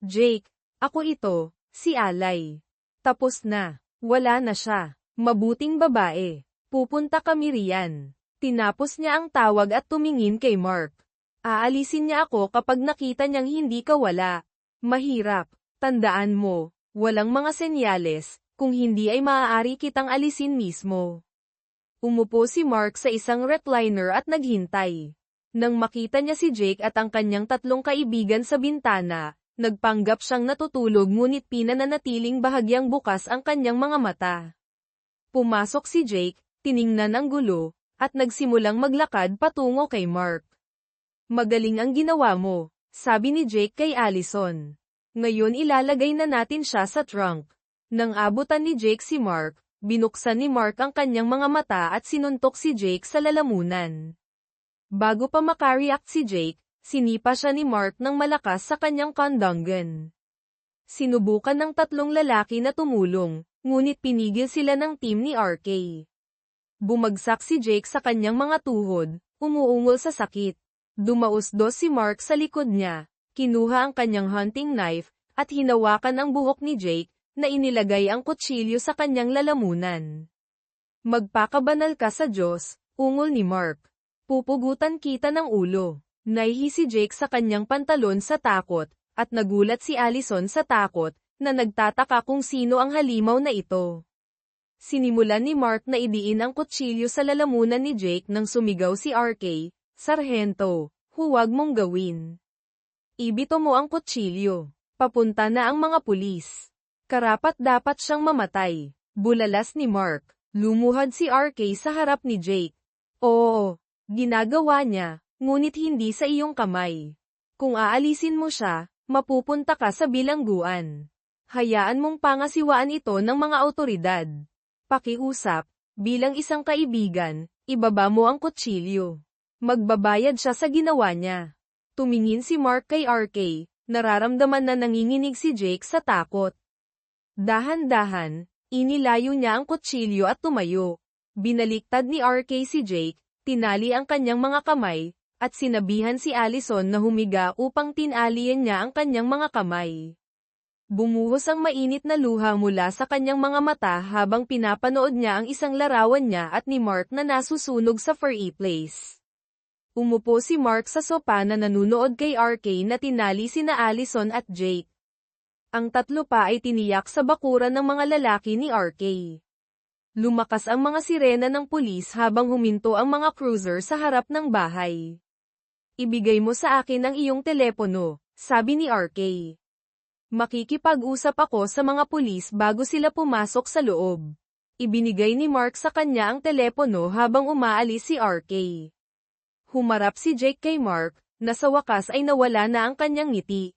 Jake, ako ito, si Alay. Tapos na. Wala na siya. Mabuting babae. Pupunta kami riyan. Tinapos niya ang tawag at tumingin kay Mark. Aalisin niya ako kapag nakita niyang hindi ka wala. Mahirap. Tandaan mo, walang mga senyales, kung hindi ay maaari kitang alisin mismo. Umupo si Mark sa isang recliner at naghintay. Nang makita niya si Jake at ang kanyang tatlong kaibigan sa bintana, nagpanggap siyang natutulog ngunit pinananatiling bahagyang bukas ang kanyang mga mata. Pumasok si Jake, tiningnan ang gulo, at nagsimulang maglakad patungo kay Mark. "Magaling ang ginawa mo," sabi ni Jake kay Allison. "Ngayon ilalagay na natin siya sa trunk." Nang abutan ni Jake si Mark, binuksan ni Mark ang kanyang mga mata at sinuntok si Jake sa lalamunan. Bago pa makareact si Jake, sinipa siya ni Mark ng malakas sa kanyang condom gun. Sinubukan ng tatlong lalaki na tumulong, ngunit pinigil sila ng team ni RK. Bumagsak si Jake sa kanyang mga tuhod, umuungol sa sakit. Dumausdos si Mark sa likod niya, kinuha ang kanyang hunting knife, at hinawakan ang buhok ni Jake, na inilagay ang kutsilyo sa kanyang lalamunan. "Magpakabanal ka sa Diyos," ungol ni Mark. "Pupugutan kita ng ulo." Naihi si Jake sa kanyang pantalon sa takot, at nagulat si Allison sa takot, na nagtataka kung sino ang halimaw na ito. Sinimulan ni Mark na idiin ang kutsilyo sa lalamunan ni Jake nang sumigaw si RK, "Sarhento, huwag mong gawin. Ibito mo ang kutsilyo. Papunta na ang mga pulis. Karapat-dapat siyang mamatay." Bulalas ni Mark. Lumuhad si RK sa harap ni Jake. "Oo, ginagawa niya, ngunit hindi sa iyong kamay. Kung aalisin mo siya, mapupunta ka sa bilangguan. Hayaan mong pangasiwaan ito ng mga awtoridad. Pakiusap, bilang isang kaibigan, ibaba mo ang kutsilyo. Magbabayad siya sa ginawa niya." Tumingin si Mark kay RK, nararamdaman na nanginginig si Jake sa takot. Dahan-dahan, inilayo niya ang kutsilyo at tumayo. Binaliktad ni RK si Jake, tinali ang kanyang mga kamay, at sinabihan si Allison na humiga upang tinalian niya ang kanyang mga kamay. Bumuhos ang mainit na luha mula sa kanyang mga mata habang pinapanood niya ang isang larawan niya at ni Mark na nasusunog sa furry place. Umupo si Mark sa sopa na nanunood kay RK na tinali sina Allison at Jake. Ang tatlo pa ay tiniyak sa bakuran ng mga lalaki ni RK. Lumakas ang mga sirena ng pulis habang huminto ang mga cruiser sa harap ng bahay. "Ibigay mo sa akin ang iyong telepono," sabi ni RK. "Makikipag-usap ako sa mga pulis bago sila pumasok sa loob." Ibinigay ni Mark sa kanya ang telepono habang umaalis si RK. Humarap si Jake kay Mark, na sa wakas ay nawala na ang kanyang ngiti.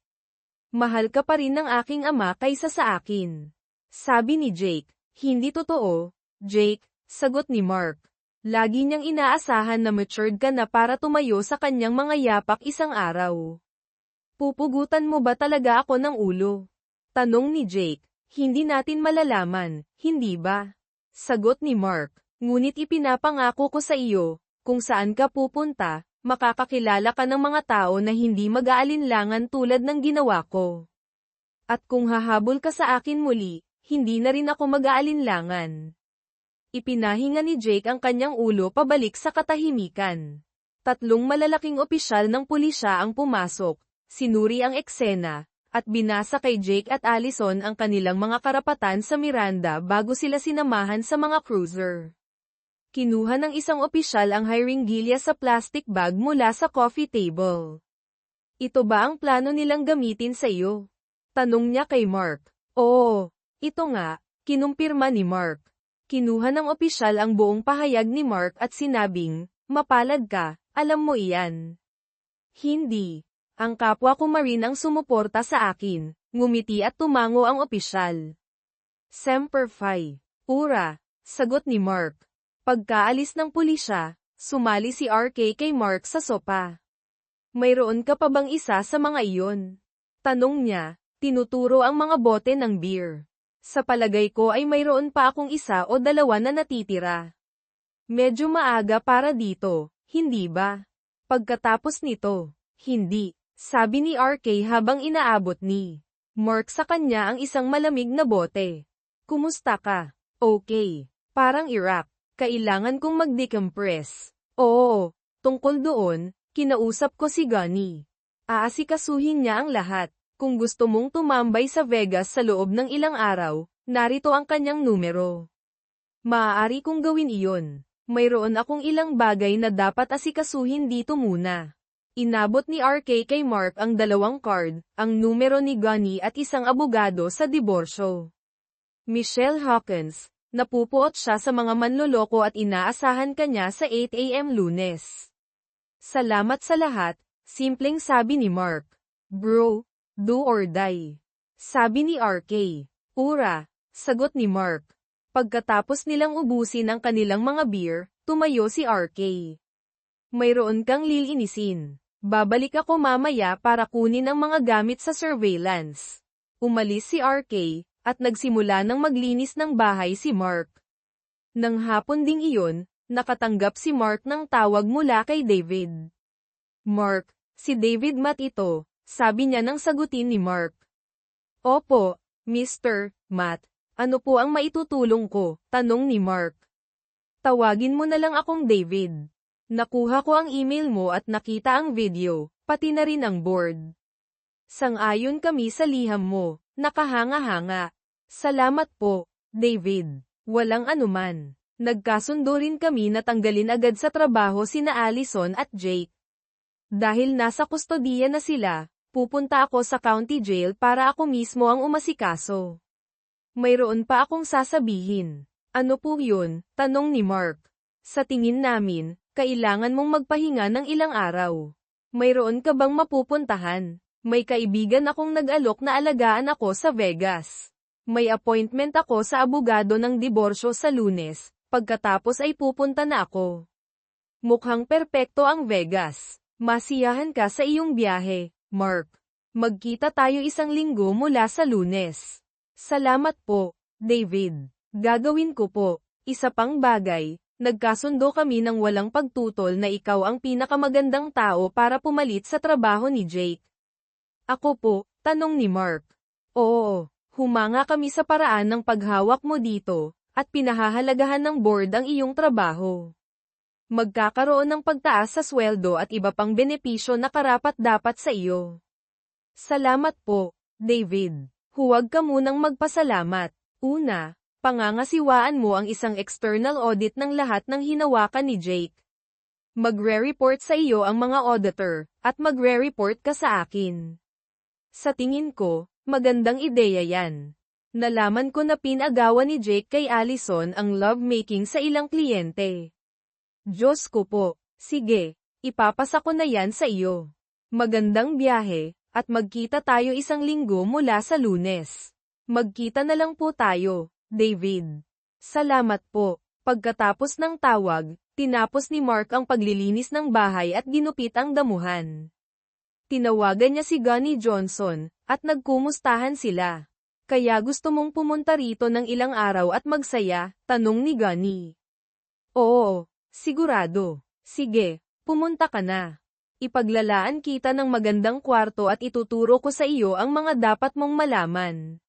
"Mahal ka pa rin ng aking ama kaysa sa akin," sabi ni Jake. "Hindi totoo, Jake," sagot ni Mark. Lagi niyang inaasahan na matured ka na para tumayo sa kanyang mga yapak isang araw. "Pupugutan mo ba talaga ako ng ulo?" tanong ni Jake. "Hindi natin malalaman, hindi ba?" sagot ni Mark. "Ngunit ipinapangako ko sa iyo, kung saan ka pupunta, makakakilala ka ng mga tao na hindi mag-aalinlangan tulad ng ginawa ko. At kung hahabol ka sa akin muli, hindi na rin ako mag-aalinlangan." Ipinahinga ni Jake ang kanyang ulo pabalik sa katahimikan. Tatlong malalaking opisyal ng pulisya ang pumasok, sinuri ang eksena, at binasa kay Jake at Allison ang kanilang mga karapatan sa Miranda bago sila sinamahan sa mga cruiser. Kinuha ng isang opisyal ang hiringilya sa plastic bag mula sa coffee table. "Ito ba ang plano nilang gamitin sa iyo?" tanong niya kay Mark. "Oo, ito nga," kinumpirma ni Mark. Kinuha ng opisyal ang buong pahayag ni Mark at sinabing, "Mapalad ka, alam mo iyan." "Hindi. Ang kapwa ko Marine ang sumuporta sa akin," ngumiti at tumango ang opisyal. "Semper Fi. Ura," sagot ni Mark. Pagkaalis ng pulisya, sumali si RK kay Mark sa sopa. "Mayroon ka pa bang isa sa mga iyon?" tanong niya, tinuturo ang mga bote ng beer. "Sa palagay ko ay mayroon pa akong isa o dalawa na natitira. Medyo maaga para dito, hindi ba?" Pagkatapos nito, "Hindi," sabi ni RK habang inaabot ni Mark sa kanya ang isang malamig na bote. "Kumusta ka?" "Okay. Parang Iraq. Kailangan kong mag-decompress." "Oo, tungkol doon, kinausap ko si Gunny. Aasikasuhin niya ang lahat. Kung gusto mong tumambay sa Vegas sa loob ng ilang araw, narito ang kanyang numero. Maaari kong gawin iyon. Mayroon akong ilang bagay na dapat asikasuhin dito muna. Inabot ni RK kay Mark ang 2 card, ang numero ni Gunny at isang abogado sa diborsyo. Michelle Hawkins, napupuot siya sa mga manloloko at inaasahan kanya sa 8 AM Lunes. Salamat sa lahat, simpleng sabi ni Mark. Bro, do or die. Sabi ni RK. Ura, sagot ni Mark. Pagkatapos nilang ubusin ang kanilang mga beer, tumayo si RK. Mayroon kang lilinisin. Babalik ako mamaya para kunin ang mga gamit sa surveillance. Umalis si RK, at nagsimula ng maglinis ng bahay si Mark. Nang hapon ding iyon, nakatanggap si Mark ng tawag mula kay David. Mark, si David Matt ito, sabi niya nang sagutin ni Mark. Opo, Mr. Matt. Ano po ang maitutulong ko? Tanong ni Mark. Tawagin mo na lang akong David. Nakuha ko ang email mo at nakita ang video, pati na rin ang board. Sang-ayon kami sa liham mo, nakahanga-hanga. Salamat po, David. Walang anuman. Nagkasundo rin kami na tanggalin agad sa trabaho sina Allison at Jake. Dahil nasa kustodiya na sila, pupunta ako sa county jail para ako mismo ang umasikaso. Mayroon pa akong sasabihin. Ano po yun? Tanong ni Mark. Sa tingin namin, kailangan mong magpahinga ng ilang araw. Mayroon ka bang mapupuntahan? May kaibigan akong nag-alok na alagaan ako sa Vegas. May appointment ako sa abogado ng diborsyo sa Lunes, pagkatapos ay pupunta na ako. Mukhang perpekto ang Vegas. Masiyahan ka sa iyong biyahe, Mark. Magkita tayo 1 linggo mula sa Lunes. Salamat po, David. Gagawin ko po. Isa pang bagay, nagkasundo kami ng walang pagtutol na ikaw ang pinakamagandang tao para pumalit sa trabaho ni Jake. Ako po, tanong ni Mark. Oo, humanga kami sa paraan ng paghawak mo dito, at pinahahalagahan ng board ang iyong trabaho. Magkakaroon ng pagtaas sa sweldo at iba pang benepisyo na karapat-dapat sa iyo. Salamat po, David. Huwag ka munang magpasalamat. Una, pangangasiwaan mo ang isang external audit ng lahat ng hinawakan ni Jake. Magre-report sa iyo ang mga auditor, at magre-report ka sa akin. Sa tingin ko, magandang ideya yan. Nalaman ko na pinagawa ni Jake kay Allison ang lovemaking sa ilang kliyente. Diyos ko po, sige, ipapasa ko na yan sa iyo. Magandang biyahe. At magkita tayo 1 linggo mula sa Lunes. Magkita na lang po tayo, David. Salamat po. Pagkatapos ng tawag, tinapos ni Mark ang paglilinis ng bahay at ginupit ang damuhan. Tinawagan niya si Gunny Johnson, at nagkumustahan sila. Kaya gusto mong pumunta rito ng ilang araw at magsaya? Tanong ni Gunny. Oo, sigurado. Sige, pumunta ka na. Ipaglalaan kita ng magandang kwarto at ituturo ko sa iyo ang mga dapat mong malaman.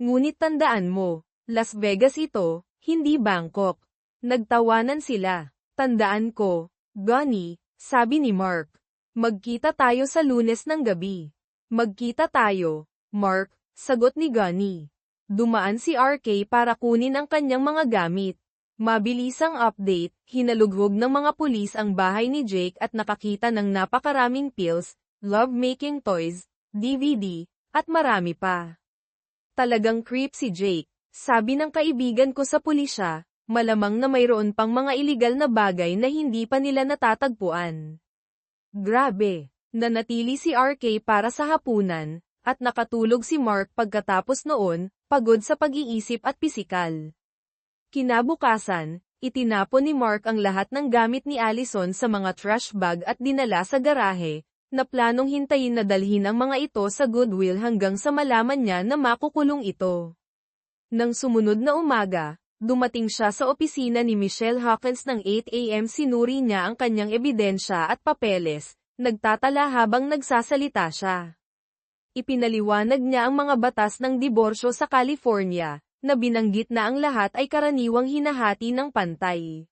Ngunit tandaan mo, Las Vegas ito, hindi Bangkok. Nagtawanan sila. Tandaan ko, Gunny, sabi ni Mark. Magkita tayo sa Lunes ng gabi. Magkita tayo, Mark, sagot ni Gunny. Dumaan si RK para kunin ang kanyang mga gamit. Mabilisang update, hinalughog ng mga pulis ang bahay ni Jake at nakakita ng napakaraming pills, love-making toys, DVD, at marami pa. Talagang creep si Jake, sabi ng kaibigan ko sa pulisya, malamang na mayroon pang mga iligal na bagay na hindi pa nila natatagpuan. Grabe, nanatili si RK para sa hapunan, at nakatulog si Mark pagkatapos noon, pagod sa pag-iisip at pisikal. Kinabukasan, itinapon ni Mark ang lahat ng gamit ni Allison sa mga trash bag at dinala sa garahe, na planong hintayin na dalhin ang mga ito sa Goodwill hanggang sa malaman niya na makukulong ito. Nang sumunod na umaga, dumating siya sa opisina ni Michelle Hawkins ng 8 AM. Sinuri niya ang kanyang ebidensya at papeles, nagtatala habang nagsasalita siya. Ipinaliwanag niya ang mga batas ng diborsyo sa California, na binanggit na ang lahat ay karaniwang hinahati ng pantay.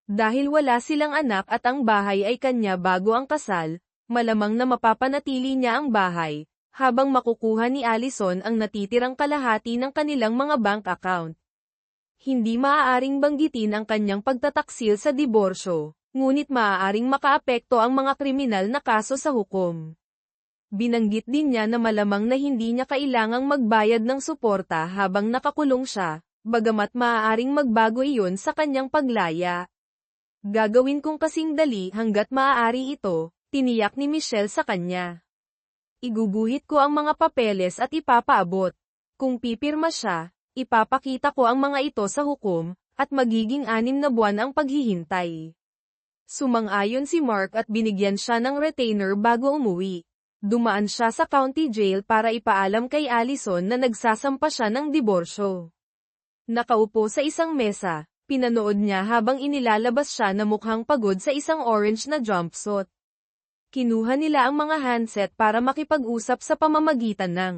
Dahil wala silang anak at ang bahay ay kanya bago ang kasal, malamang na mapapanatili niya ang bahay, habang makukuha ni Allison ang natitirang kalahati ng kanilang mga bank account. Hindi maaaring banggitin ang kanyang pagtataksil sa diborsyo, ngunit maaaring makaapekto ang mga kriminal na kaso sa hukom. Binanggit din niya na malamang na hindi niya kailangang magbayad ng suporta habang nakakulong siya, bagamat maaaring magbago iyon sa kanyang paglaya. Gagawin kong kasing dali hanggat maaari ito, tiniyak ni Michelle sa kanya. Iguguhit ko ang mga papeles at ipapaabot. Kung pipirma siya, ipapakita ko ang mga ito sa hukom, at magiging 6 na buwan ang paghihintay. Sumang-ayon si Mark at binigyan siya ng retainer bago umuwi. Dumaan siya sa county jail para ipaalam kay Allison na nagsasampa siya ng diborsyo. Nakaupo sa isang mesa, pinanood niya habang inilalabas siya na mukhang pagod sa isang orange na jumpsuit. Kinuha nila ang mga handset para makipag-usap sa pamamagitan ng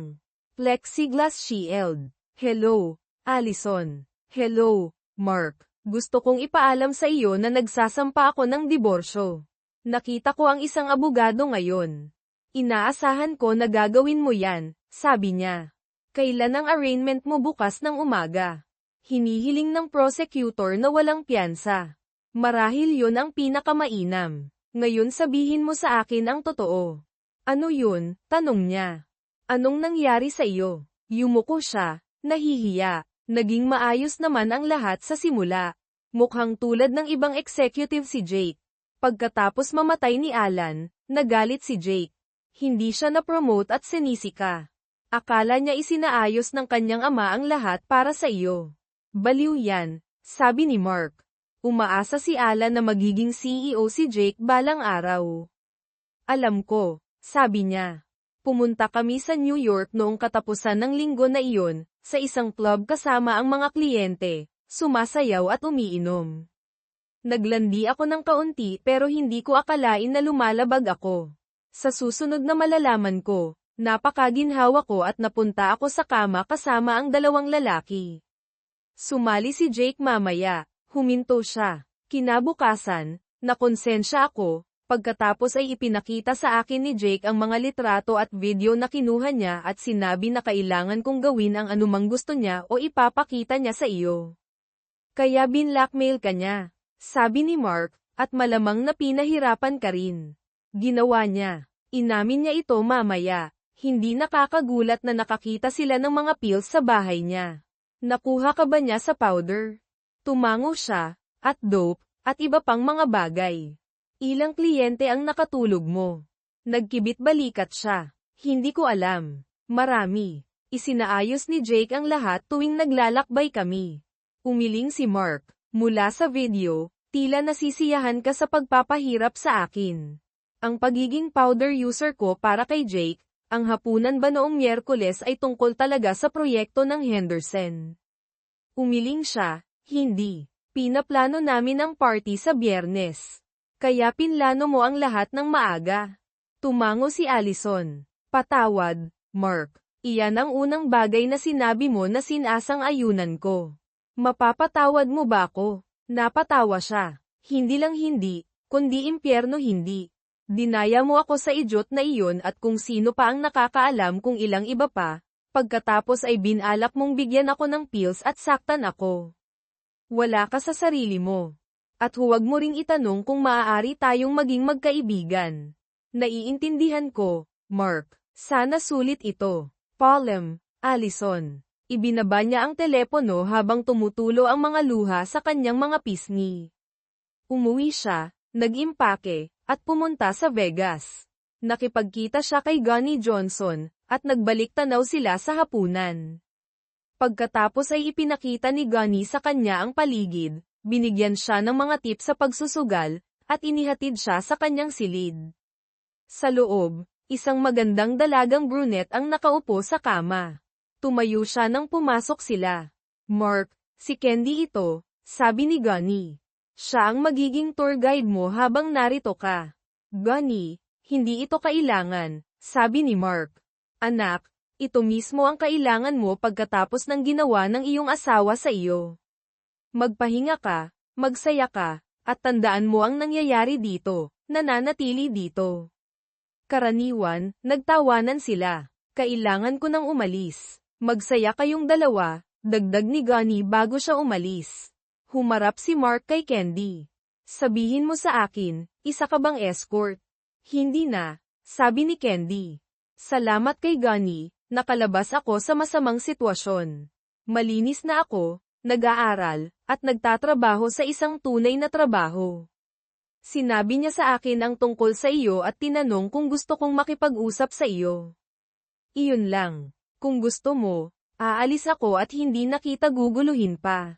plexiglass shield. Hello, Allison. Hello, Mark. Gusto kong ipaalam sa iyo na nagsasampa ako ng diborsyo. Nakita ko ang isang abogado ngayon. Inaasahan ko na gagawin mo yan, sabi niya. Kailan ang arraignment mo bukas ng umaga? Hinihiling ng prosecutor na walang piyansa. Marahil yun ang pinakamainam. Ngayon sabihin mo sa akin ang totoo. Ano yun? Tanong niya. Anong nangyari sa iyo? Yumuko siya, nahihiya. Naging maayos naman ang lahat sa simula. Mukhang tulad ng ibang executive si Jake. Pagkatapos mamatay ni Alan, nagalit si Jake. Hindi siya na-promote at sinisika. Akala niya isinaayos ng kanyang ama ang lahat para sa iyo. Baliw yan, sabi ni Mark. Umaasa si Alan na magiging CEO si Jake balang araw. Alam ko, sabi niya. Pumunta kami sa New York noong katapusan ng linggo na iyon, sa isang club kasama ang mga kliyente, sumasayaw at umiinom. Naglandi ako ng kaunti pero hindi ko akalain na lumalabag ako. Sa susunod na malalaman ko, napakaginhawa ko at napunta ako sa kama kasama ang 2 lalaki. Sumali si Jake mamaya. Huminto siya. Kinabukasan, nakonsensya ako, pagkatapos ay ipinakita sa akin ni Jake ang mga litrato at video na kinuha niya at sinabi na kailangan kong gawin ang anumang gusto niya o ipapakita niya sa iyo. Kaya binlockmail ka niya, sabi ni Mark, at malamang na pinahirapan ka rin. Ginawa niya. Inamin niya ito mamaya. Hindi nakakagulat na nakakita sila ng mga pills sa bahay niya. Nakuha ka ba niya sa powder? Tumango siya, at dope, at iba pang mga bagay. Ilang kliyente ang nakatulog mo? Nagkibit balikat siya. Hindi ko alam. Marami. Isinaayos ni Jake ang lahat tuwing naglalakbay kami. Umiling si Mark. Mula sa video, tila nasisiyahan ka sa pagpapahirap sa akin. Ang pagiging powder user ko para kay Jake, ang hapunan ba noong Miyerkules ay tungkol talaga sa proyekto ng Henderson. Umiling siya. Hindi. Pinaplano namin ang party sa Biyernes. Kaya pinlano mo ang lahat ng maaga. Tumango si Allison. Patawad, Mark. Iyan ang unang bagay na sinabi mo na sinasang-ayunan ko. Mapapatawad mo ba ako? Napatawa siya. Hindi lang hindi, kundi impyerno hindi. Dinaya mo ako sa idiot na iyon at kung sino pa ang nakakaalam kung ilang iba pa, pagkatapos ay binalak mong bigyan ako ng pills at saktan ako. Wala ka sa sarili mo. At huwag mo ring itanong kung maaari tayong maging magkaibigan. Naiintindihan ko, Mark. Sana sulit ito. Palm, Allison. Ibinaba niya ang telepono habang tumutulo ang mga luha sa kanyang mga pisngi. Umuwi siya, nag-impake, at pumunta sa Vegas. Nakipagkita siya kay Gunny Johnson, at nagbalik tanaw sila sa hapunan. Pagkatapos ay ipinakita ni Gunny sa kanya ang paligid, binigyan siya ng mga tips sa pagsusugal, at inihatid siya sa kanyang silid. Sa loob, isang magandang dalagang brunette ang nakaupo sa kama. Tumayo siya nang pumasok sila. Mark, si Candy ito, sabi ni Gunny. Siya ang magiging tour guide mo habang narito ka. Gunny, hindi ito kailangan, sabi ni Mark. Anak, ito mismo ang kailangan mo pagkatapos ng ginawa ng iyong asawa sa iyo. Magpahinga ka, magsaya ka, at tandaan mo ang nangyayari dito, nananatili dito. Karaniwan, nagtawanan sila. Kailangan ko nang umalis. Magsaya kayong dalawa, Dagdag ni Gunny bago siya umalis. Humarap si Mark kay Candy. Sabihin mo sa akin, isa ka bang escort? Hindi na, sabi ni Candy. Salamat kay Gunny, nakalabas ako sa masamang sitwasyon. Malinis na ako, nag-aaral, at nagtatrabaho sa isang tunay na trabaho. Sinabi niya sa akin ang tungkol sa iyo at tinanong kung gusto kong makipag-usap sa iyo. Iyon lang. Kung gusto mo, aalis ako at hindi na kita guguluhin pa.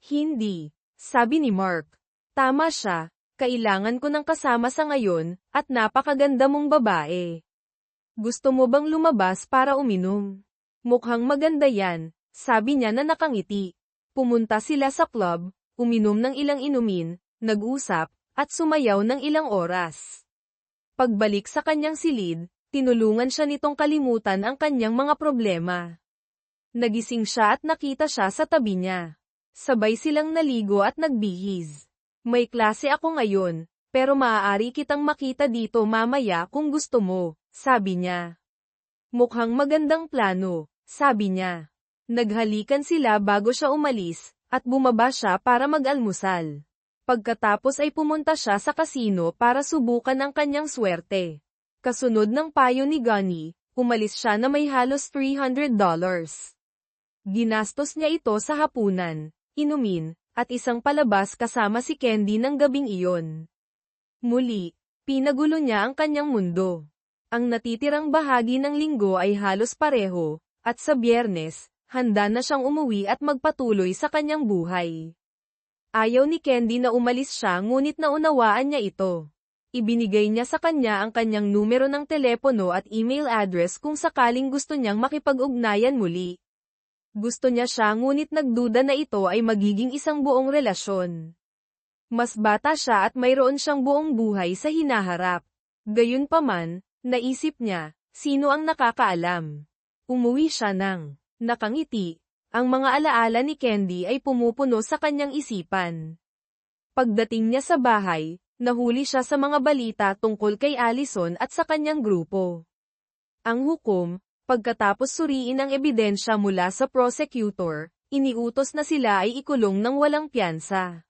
Hindi, sabi ni Mark. Tama siya, kailangan ko ng kasama sa ngayon, at napakaganda mong babae. Gusto mo bang lumabas para uminom? Mukhang maganda yan, sabi niya na nakangiti. Pumunta sila sa club, uminom ng ilang inumin, nag-usap, at sumayaw ng ilang oras. Pagbalik sa kanyang silid, tinulungan siya nitong kalimutan ang kanyang mga problema. Nagising siya at nakita siya sa tabi niya. Sabay silang naligo at nagbihis. May klase ako ngayon, pero maaari kitang makita dito mamaya kung gusto mo, sabi niya. Mukhang magandang plano, sabi niya. Naghalikan sila bago siya umalis, at bumaba siya para mag-almusal. Pagkatapos ay pumunta siya sa kasino para subukan ang kanyang swerte. Kasunod ng payo ni Gunny, umalis siya na may halos $300. Ginastos niya ito sa hapunan, inumin, at isang palabas kasama si Candy ng gabing iyon. Muli, pinagulo niya ang kanyang mundo. Ang natitirang bahagi ng linggo ay halos pareho, at sa Biyernes, handa na siyang umuwi at magpatuloy sa kanyang buhay. Ayaw ni Candy na umalis siya ngunit naunawaan niya ito. Ibinigay niya sa kanya ang kanyang numero ng telepono at email address kung sakaling gusto niyang makipag-ugnayan muli. Gusto niya siya ngunit nagduda na ito ay magiging isang buong relasyon. Mas bata siya at mayroon siyang buong buhay sa hinaharap. Gayunpaman, naisip niya, sino ang nakakaalam? Umuwi siya ng nakangiti. Ang mga alaala ni Candy ay pumupuno sa kanyang isipan. Pagdating niya sa bahay, nahuli siya sa mga balita tungkol kay Allison at sa kanyang grupo. Ang hukom, pagkatapos suriin ang ebidensya mula sa prosecutor, iniutos na sila ay ikulong ng walang piyansa.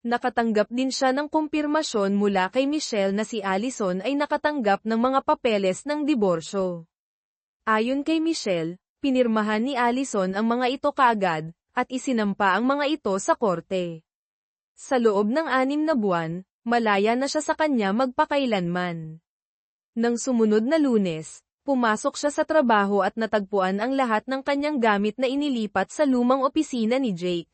Nakatanggap din siya ng kumpirmasyon mula kay Michelle na si Allison ay nakatanggap ng mga papeles ng diborsyo. Ayon kay Michelle, pinirmahan ni Allison ang mga ito kaagad, at isinampa ang mga ito sa korte. Sa loob ng 6 na buwan, malaya na siya sa kanya magpakailanman. Nang sumunod na Lunes, pumasok siya sa trabaho at natagpuan ang lahat ng kanyang gamit na inilipat sa lumang opisina ni Jake.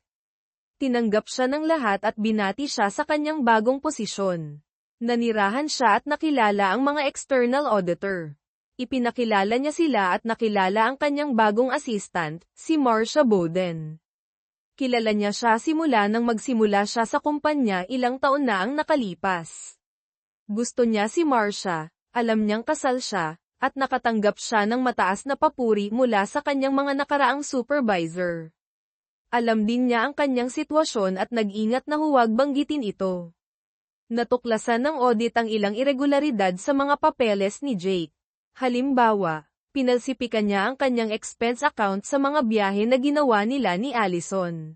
Tinanggap siya ng lahat at binati siya sa kanyang bagong posisyon. Nanirahan siya at nakilala ang mga external auditor. Ipinakilala niya sila at nakilala ang kanyang bagong assistant, si Marsha Bowden. Kilala niya siya simula nang magsimula siya sa kumpanya ilang taon na ang nakalipas. Gusto niya si Marsha, alam niyang kasal siya, at nakatanggap siya ng mataas na papuri mula sa kanyang mga nakaraang supervisor. Alam din niya ang kanyang sitwasyon at nag-ingat na huwag banggitin ito. Natuklasan ng audit ang ilang irregularidad sa mga papeles ni Jake. Halimbawa, pinalsipikan niya ang kanyang expense account sa mga biyahe na ginawa nila ni Allison.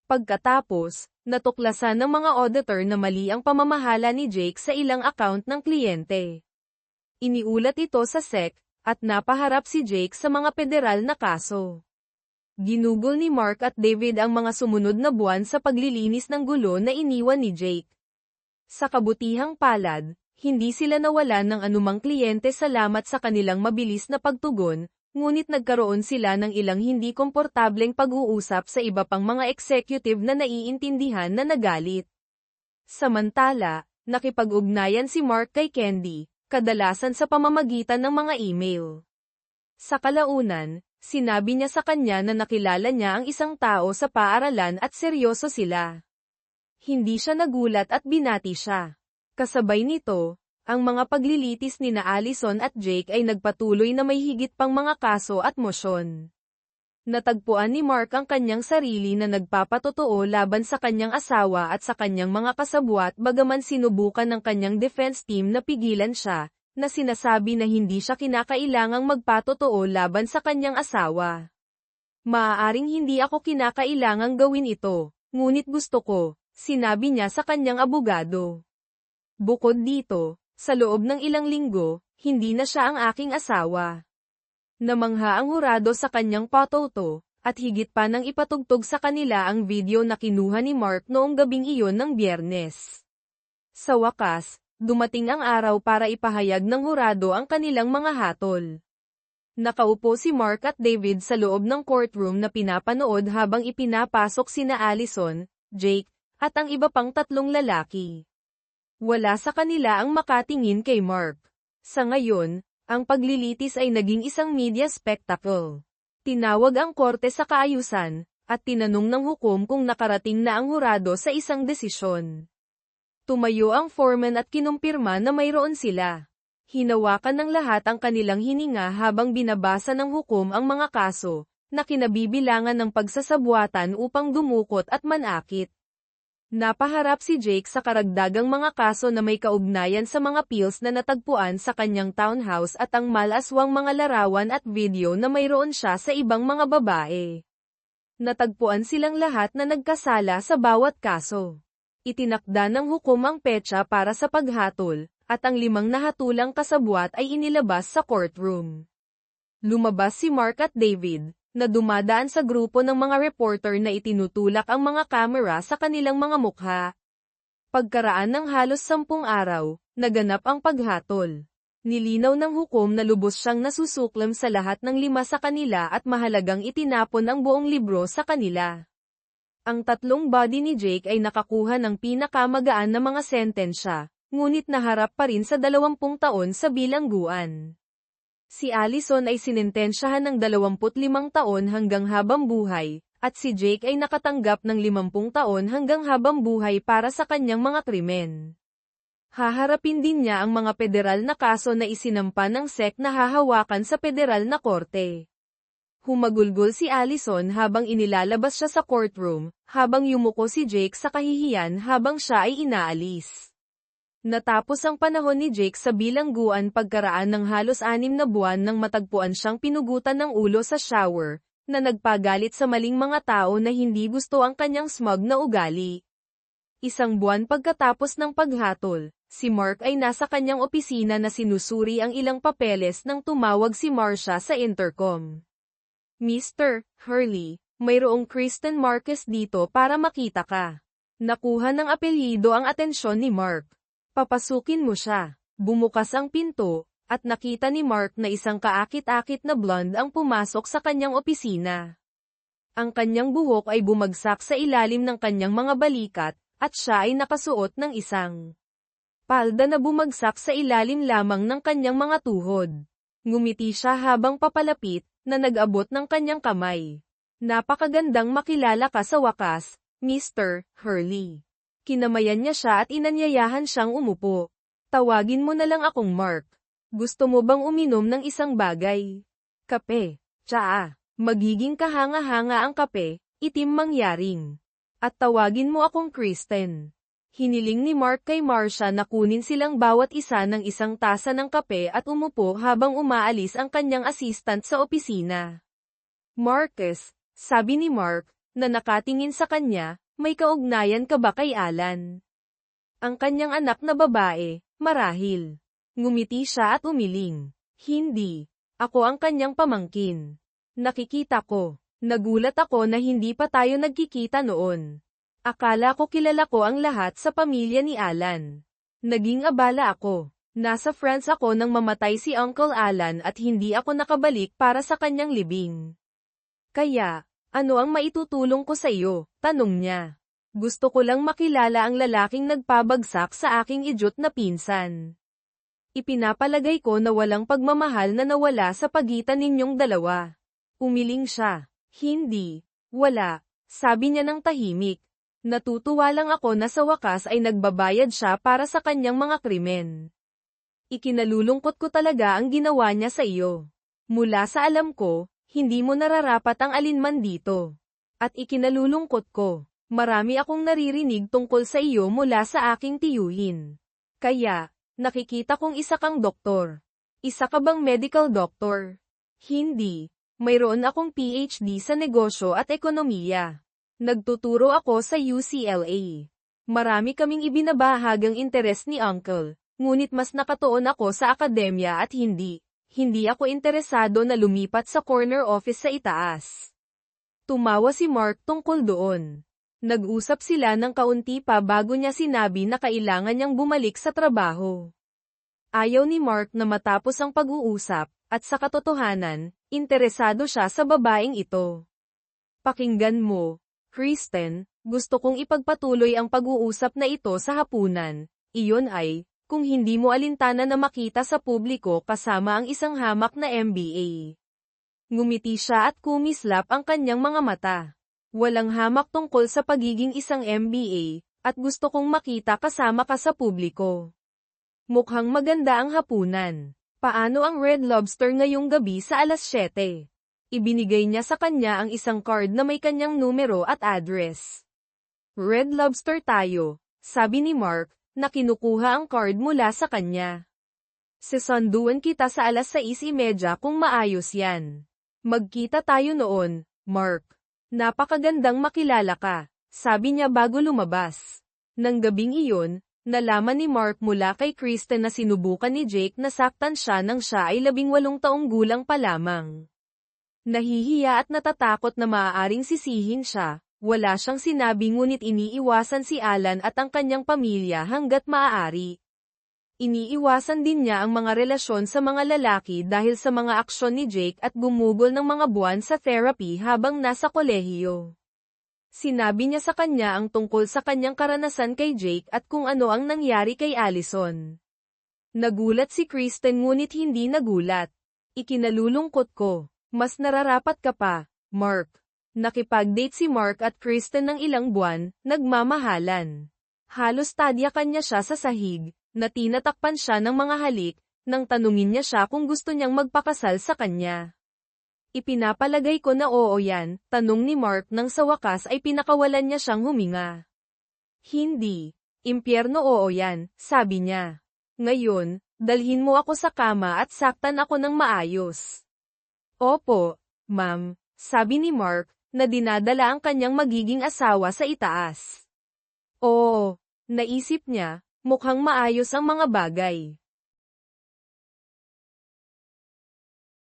Pagkatapos, natuklasan ng mga auditor na mali ang pamamahala ni Jake sa ilang account ng kliyente. Iniulat ito sa SEC, at napaharap si Jake sa mga federal na kaso. Ginugol ni Mark at David ang mga sumunod na buwan sa paglilinis ng gulo na iniwan ni Jake. Sa kabutihang palad, hindi sila nawalan ng anumang kliyente salamat sa kanilang mabilis na pagtugon, ngunit nagkaroon sila ng ilang hindi komportableng pag-uusap sa iba pang mga executive na naiintindihan na nagalit. Samantala, nakipag-ugnayan si Mark kay Candy, kadalasan sa pamamagitan ng mga email. Sa kalaunan, sinabi niya sa kanya na nakilala niya ang isang tao sa paaralan at seryoso sila. Hindi siya nagulat at binati siya. Kasabay nito, ang mga paglilitis ni na Allison at Jake ay nagpatuloy na may higit pang mga kaso at mosyon. Natagpuan ni Mark ang kanyang sarili na nagpapatotoo laban sa kanyang asawa at sa kanyang mga kasabwat bagaman sinubukan ng kanyang defense team na pigilan siya, na sinasabi na hindi siya kinakailangang magpatotoo laban sa kanyang asawa. Maaaring hindi ako kinakailangang gawin ito, ngunit gusto ko, sinabi niya sa kanyang abogado. Bukod dito, sa loob ng ilang linggo, hindi na siya ang aking asawa. Namangha ang hurado sa kanyang patoto, at higit pa nang ipatugtog sa kanila ang video na kinuha ni Mark noong gabing iyon ng Biyernes. Sa wakas, dumating ang araw para ipahayag ng hurado ang kanilang mga hatol. Nakaupo si Mark at David sa loob ng courtroom na pinapanood habang ipinapasok sina Allison, Jake, at ang iba pang tatlong lalaki. Wala sa kanila ang makatingin kay Mark. Sa ngayon, ang paglilitis ay naging isang media spectacle. Tinawag ang korte sa kaayusan, at tinanong ng hukom kung nakarating na ang hurado sa isang desisyon. Tumayo ang foreman at kinumpirma na mayroon sila. Hinawakan ng lahat ang kanilang hininga habang binabasa ng hukom ang mga kaso, na kinabibilangan ng pagsasabwatan upang dumukot at manakit. Napaharap si Jake sa karagdagang mga kaso na may kaugnayan sa mga pills na natagpuan sa kanyang townhouse at ang malaswang mga larawan at video na mayroon siya sa ibang mga babae. Natagpuan silang lahat na nagkasala sa bawat kaso. Itinakda ng hukom ang petsa para sa paghatol, at ang 5 nahatulang kasabwat ay inilabas sa courtroom. Lumabas si Mark at David, na dumadaan sa grupo ng mga reporter na itinutulak ang mga kamera sa kanilang mga mukha. Pagkaraan ng halos 10 araw, naganap ang paghatol. Nilinaw ng hukom na lubos siyang nasusuklam sa lahat ng 5 sa kanila at mahalagang itinapon ang buong libro sa kanila. Ang 3 body ni Jake ay nakakuha ng pinakamagaan na mga sentensya, ngunit naharap pa rin sa 20 taon sa bilangguan. Si Allison ay sinentensyahan ng 25 taon hanggang habang buhay, at si Jake ay nakatanggap ng 50 taon hanggang habang buhay para sa kanyang mga krimen. Haharapin din niya ang mga federal na kaso na isinampa ng SEC na hahawakan sa federal na korte. Humagulgol si Allison habang inilalabas siya sa courtroom, habang yumuko si Jake sa kahihiyan habang siya ay inaalis. Natapos ang panahon ni Jake sa bilangguan pagkaraan ng halos 6 na buwan nang matagpuan siyang pinugutan ng ulo sa shower, na nagpagalit sa maling mga tao na hindi gusto ang kanyang smug na ugali. 1 buwan pagkatapos ng paghatol, si Mark ay nasa kanyang opisina na sinusuri ang ilang papeles nang tumawag si Marcia sa intercom. Mr. Hurley, mayroong Kristen Marquez dito para makita ka. Nakuha ng apelyido ang atensyon ni Mark. Papasukin mo siya. Bumukas ang pinto, at nakita ni Mark na isang kaakit-akit na blonde ang pumasok sa kanyang opisina. Ang kanyang buhok ay bumagsak sa ilalim ng kanyang mga balikat, at siya ay nakasuot ng isang palda na bumagsak sa ilalim lamang ng kanyang mga tuhod. Ngumiti siya habang papalapit, na nag-abot ng kanyang kamay. Napakagandang makilala ka sa wakas, Mr. Hurley. Kinamayan niya siya at inanyayahan siyang umupo. Tawagin mo na lang akong Mark. Gusto mo bang uminom ng isang bagay? Kape. Tsaa. Magiging kahanga-hanga ang kape, itim mangyaring. At tawagin mo akong Kristen. Hiniling ni Mark kay Marcia na kunin silang bawat isa ng isang tasa ng kape at umupo habang umaalis ang kanyang assistant sa opisina. Marcus, sabi ni Mark, na nakatingin sa kanya, may kaugnayan ka ba kay Alan? Ang kanyang anak na babae, marahil. Ngumiti siya at umiling. Hindi. Ako ang kanyang pamangkin. Nakikita ko. Nagulat ako na hindi pa tayo nagkikita noon. Akala ko kilala ko ang lahat sa pamilya ni Alan. Naging abala ako. Nasa France ako nang mamatay si Uncle Alan at hindi ako nakabalik para sa kanyang libing. Kaya, ano ang maitutulong ko sa iyo? Tanong niya. Gusto ko lang makilala ang lalaking nagpabagsak sa aking idiot na pinsan. Ipinapalagay ko na walang pagmamahal na nawala sa pagitan ninyong dalawa. Umiling siya. Hindi. Wala. Sabi niya ng tahimik. Natutuwa lang ako na sa wakas ay nagbabayad siya para sa kanyang mga krimen. Ikinalulungkot ko talaga ang ginawa niya sa iyo. Mula sa alam ko, hindi mo nararapat ang alinman dito. At ikinalulungkot ko, marami akong naririnig tungkol sa iyo mula sa aking tiyuhin. Kaya, nakikita kong isa kang doktor. Isa ka bang medical doctor? Hindi. Mayroon akong PhD sa negosyo at ekonomiya. Nagtuturo ako sa UCLA. Marami kaming ibinabahagang interes ni Uncle, ngunit mas nakatuon ako sa akademya at hindi ako interesado na lumipat sa corner office sa itaas. Tumawa si Mark tungkol doon. Nag-usap sila ng kaunti pa bago niya sinabi na kailangan niyang bumalik sa trabaho. Ayaw ni Mark na matapos ang pag-uusap, at sa katotohanan, interesado siya sa babaeng ito. Pakinggan mo, Kristen, gusto kong ipagpatuloy ang pag-uusap na ito sa hapunan. Iyon ay, kung hindi mo alintana na makita sa publiko kasama ang isang hamak na MBA. Ngumiti siya at kumislap ang kanyang mga mata. Walang hamak tungkol sa pagiging isang MBA, at gusto kong makita kasama ka sa publiko. Mukhang maganda ang hapunan. Paano ang Red Lobster ngayong gabi sa alas 7? Ibinigay niya sa kanya ang isang card na may kanyang numero at address. Red Lobster tayo, sabi ni Mark, na kinukuha ang card mula sa kanya. Sesunduan kita sa alas 6:30 kung maayos yan. Magkita tayo noon, Mark. Napakagandang makilala ka, sabi niya bago lumabas. Nang gabing iyon, nalaman ni Mark mula kay Kristen na sinubukan ni Jake na saktan siya nang siya ay 18 taong gulang pa lamang. Nahihiya at natatakot na maaaring sisihin siya, wala siyang sinabi ngunit iniiwasan si Alan at ang kanyang pamilya hanggat maaari. Iniiwasan din niya ang mga relasyon sa mga lalaki dahil sa mga aksyon ni Jake at gumugol ng mga buwan sa therapy habang nasa kolehiyo. Sinabi niya sa kanya ang tungkol sa kanyang karanasan kay Jake at kung ano ang nangyari kay Allison. Nagulat si Kristen ngunit hindi nagulat. Ikinalulungkot ko, mas nararapat ka pa, Mark. Nakipag-date si Mark at Kristen ng ilang buwan, nagmamahalan. Halos tadyakan niya siya sa sahig, na tinatakpan siya ng mga halik, nang tanungin niya siya kung gusto niyang magpakasal sa kanya. Ipinapalagay ko na oo yan, tanong ni Mark nang sa wakas ay pinakawalan niya siyang huminga. Hindi. Impyerno oo yan, sabi niya. Ngayon, dalhin mo ako sa kama at saktan ako ng maayos. Opo, ma'am, sabi ni Mark, na dinadala ang kanyang magiging asawa sa itaas. Oo, naisip niya, mukhang maayos ang mga bagay.